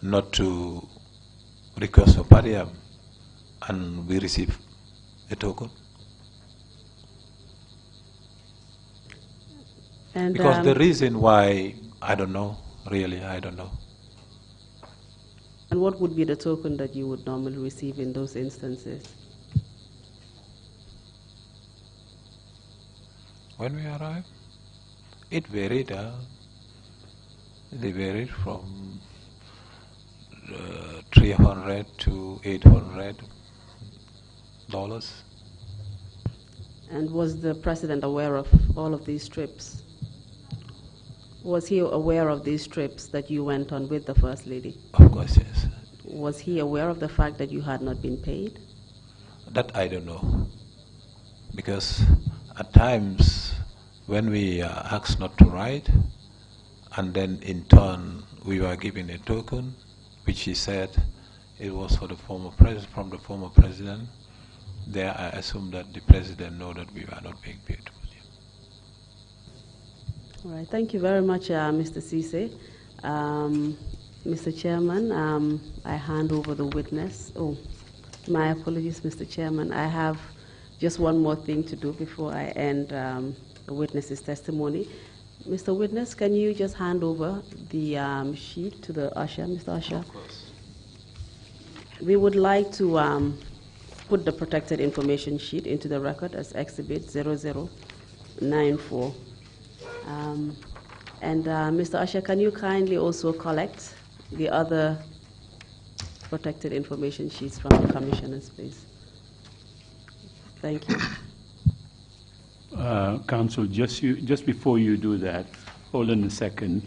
not to request for per diem, and we received a token. And because the reason why, I don't know, really, I don't know. And what would be the token that you would normally receive in those instances? When we arrived, it varied. They varied from 300 to $800. And was the president aware of all of these trips? Was he aware of these trips that you went on with the First Lady? Of course, yes. Was he aware of the fact that you had not been paid? That I don't know, because at times when we are asked not to write, and then in turn we were given a token, which he said it was for the former from the former president. There I assume that the president know that we were not being paid. All right, thank you very much, Mr. Ceesay. Mr. Chairman, I hand over the witness. Oh, my apologies, Mr. Chairman. I have just one more thing to do before I end the witness's testimony. Mr. Witness, can you just hand over the sheet to the usher, Mr. Usher? Of course. We would like to put the protected information sheet into the record as Exhibit 0094. Mr. Usher, can you kindly also collect the other protected information sheets from the commissioners, please? Thank you. Council, just before you do that, hold on a second.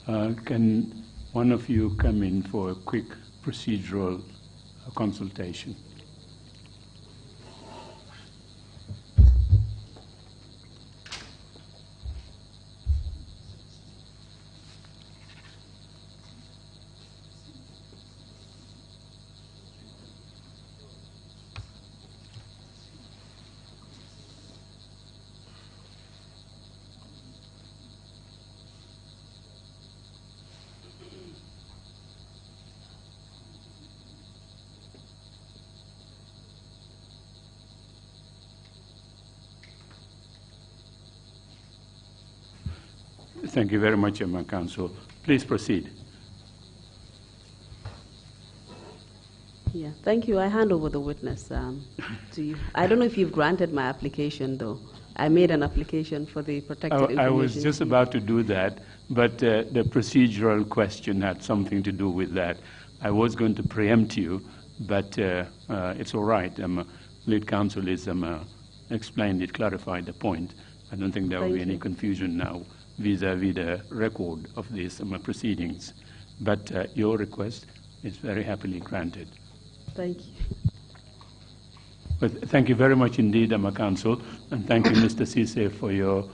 Can one of you come in for a quick procedural consultation? Thank you very much, Chairman Council. Please proceed. Yeah, thank you. I hand over the witness to you. I don't know if you've granted my application, though. I made an application for the protected information. I was just about to do that, but the procedural question had something to do with that. I was going to preempt you, but it's all right. Lead counsel has explained it, clarified the point. I don't think there will be any confusion now vis-à-vis the record of these proceedings. But your request is very happily granted. Thank you. But thank you very much indeed, Council, and thank you, Mr. Ceesay, for your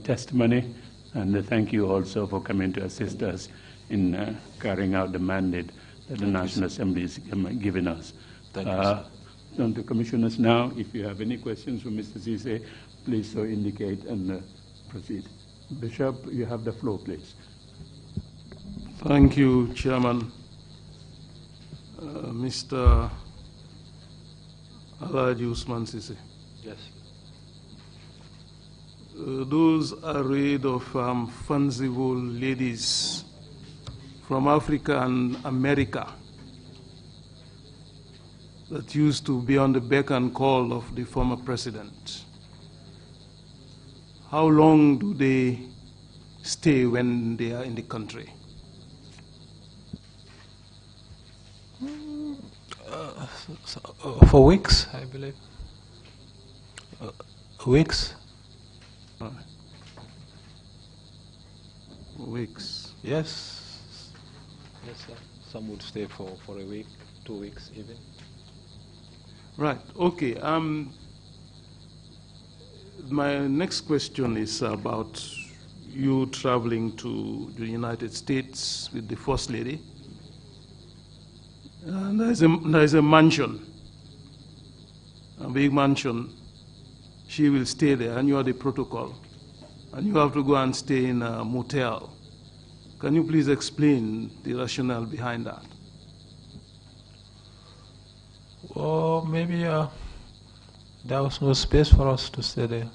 testimony, and thank you also for coming to assist us in carrying out the mandate that the National Assembly has given us. Thank you, On to commissioners now. If you have any questions for Mr. Ceesay, please so indicate and proceed. Bishop, you have the floor, please. Thank you, Chairman. Mr. Alhagie Usman Ceesay. Yes. Those arrayed of fanciful ladies from Africa and America that used to be on the beck and call of the former president, how long do they stay when they are in the country? For weeks, I believe. Weeks? Weeks. Yes. Yes, sir. Some would stay for a week, 2 weeks even. Right, okay. My next question is about you traveling to the United States with the First Lady. And there's a mansion, a big mansion. She will stay there, and you are the protocol. And you have to go and stay in a motel. Can you please explain the rationale behind that? Well, maybe there was no space for us to stay there.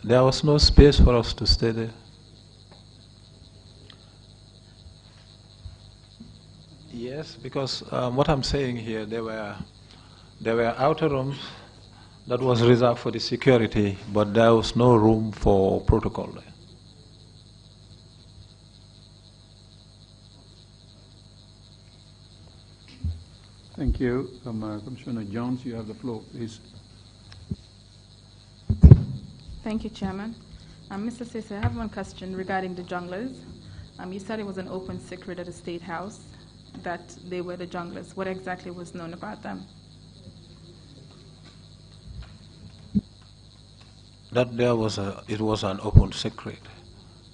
There was no space for us to stay there. Yes, because what I'm saying here, there were outer rooms that was reserved for the security, but there was no room for protocol there. Thank you. Commissioner Jones, you have the floor, please. Thank you, Chairman. Mr. Ceesay, I have one question regarding the junglers. You said it was an open secret at the State House that they were the junglers. What exactly was known about them? That it was an open secret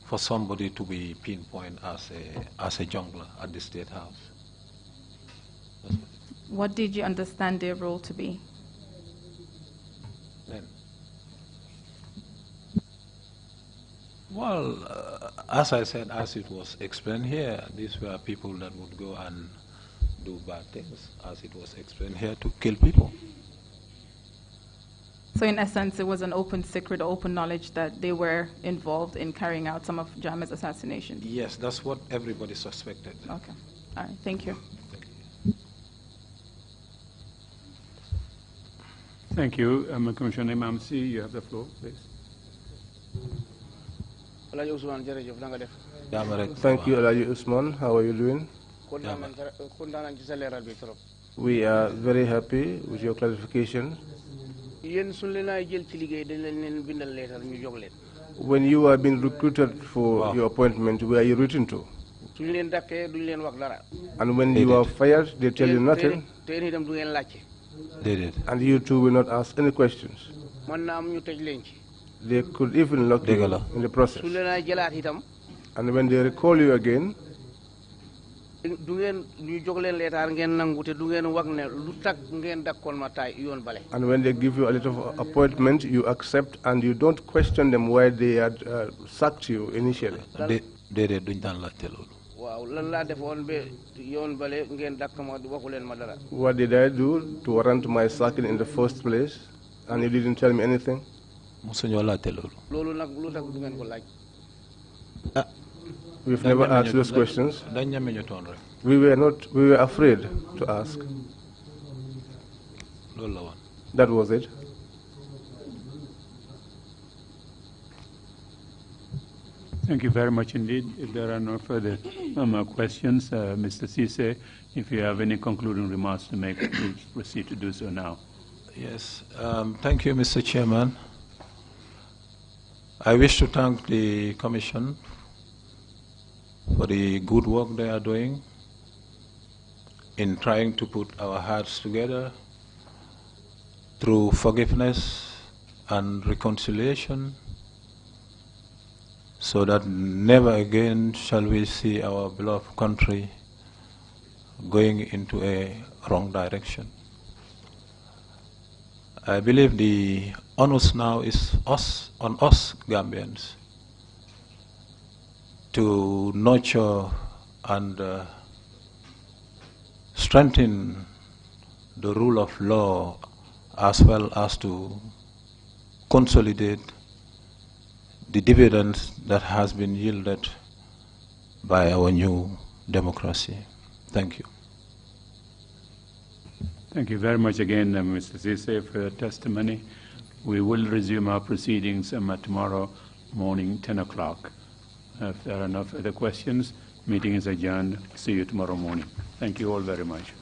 for somebody to be pinpointed as a jungler at the State House. What did you understand their role to be? Then, well, as I said, as it was explained here, these were people that would go and do bad things, as it was explained here, to kill people. So in essence, it was an open secret, open knowledge that they were involved in carrying out some of Jammeh's assassinations? Yes, that's what everybody suspected. Okay. All right. Thank you. Thank you. Commissioner Mamsi, you have the floor, please. Thank you, Alhagie Usman. How are you doing? We are very happy with your clarification. When you are being recruited for your appointment, where are you written to? And when you are fired, they tell you nothing? They did. And you too will not ask any questions? They could even lock you in the process. And when they recall you again, and when they give you a letter of appointment, you accept and you don't question them why they had sacked you initially. What did I do to warrant my sacking in the first place? And you didn't tell me anything? We've never asked those questions. We were afraid to ask. That was it. Thank you very much indeed. If there are no further questions, Mr. Ceesay, if you have any concluding remarks to make, please proceed to do so now. Yes, thank you, Mr. Chairman. I wish to thank the Commission for the good work they are doing in trying to put our hearts together through forgiveness and reconciliation, so that never again shall we see our beloved country going into a wrong direction. I believe the onus now is on us Gambians to nurture and strengthen the rule of law, as well as to consolidate the dividends that has been yielded by our new democracy. Thank you. Thank you very much again, Mr. Ceesay, for your testimony. We will resume our proceedings tomorrow morning, 10 o'clock. If there are no further questions, meeting is adjourned. See you tomorrow morning. Thank you all very much.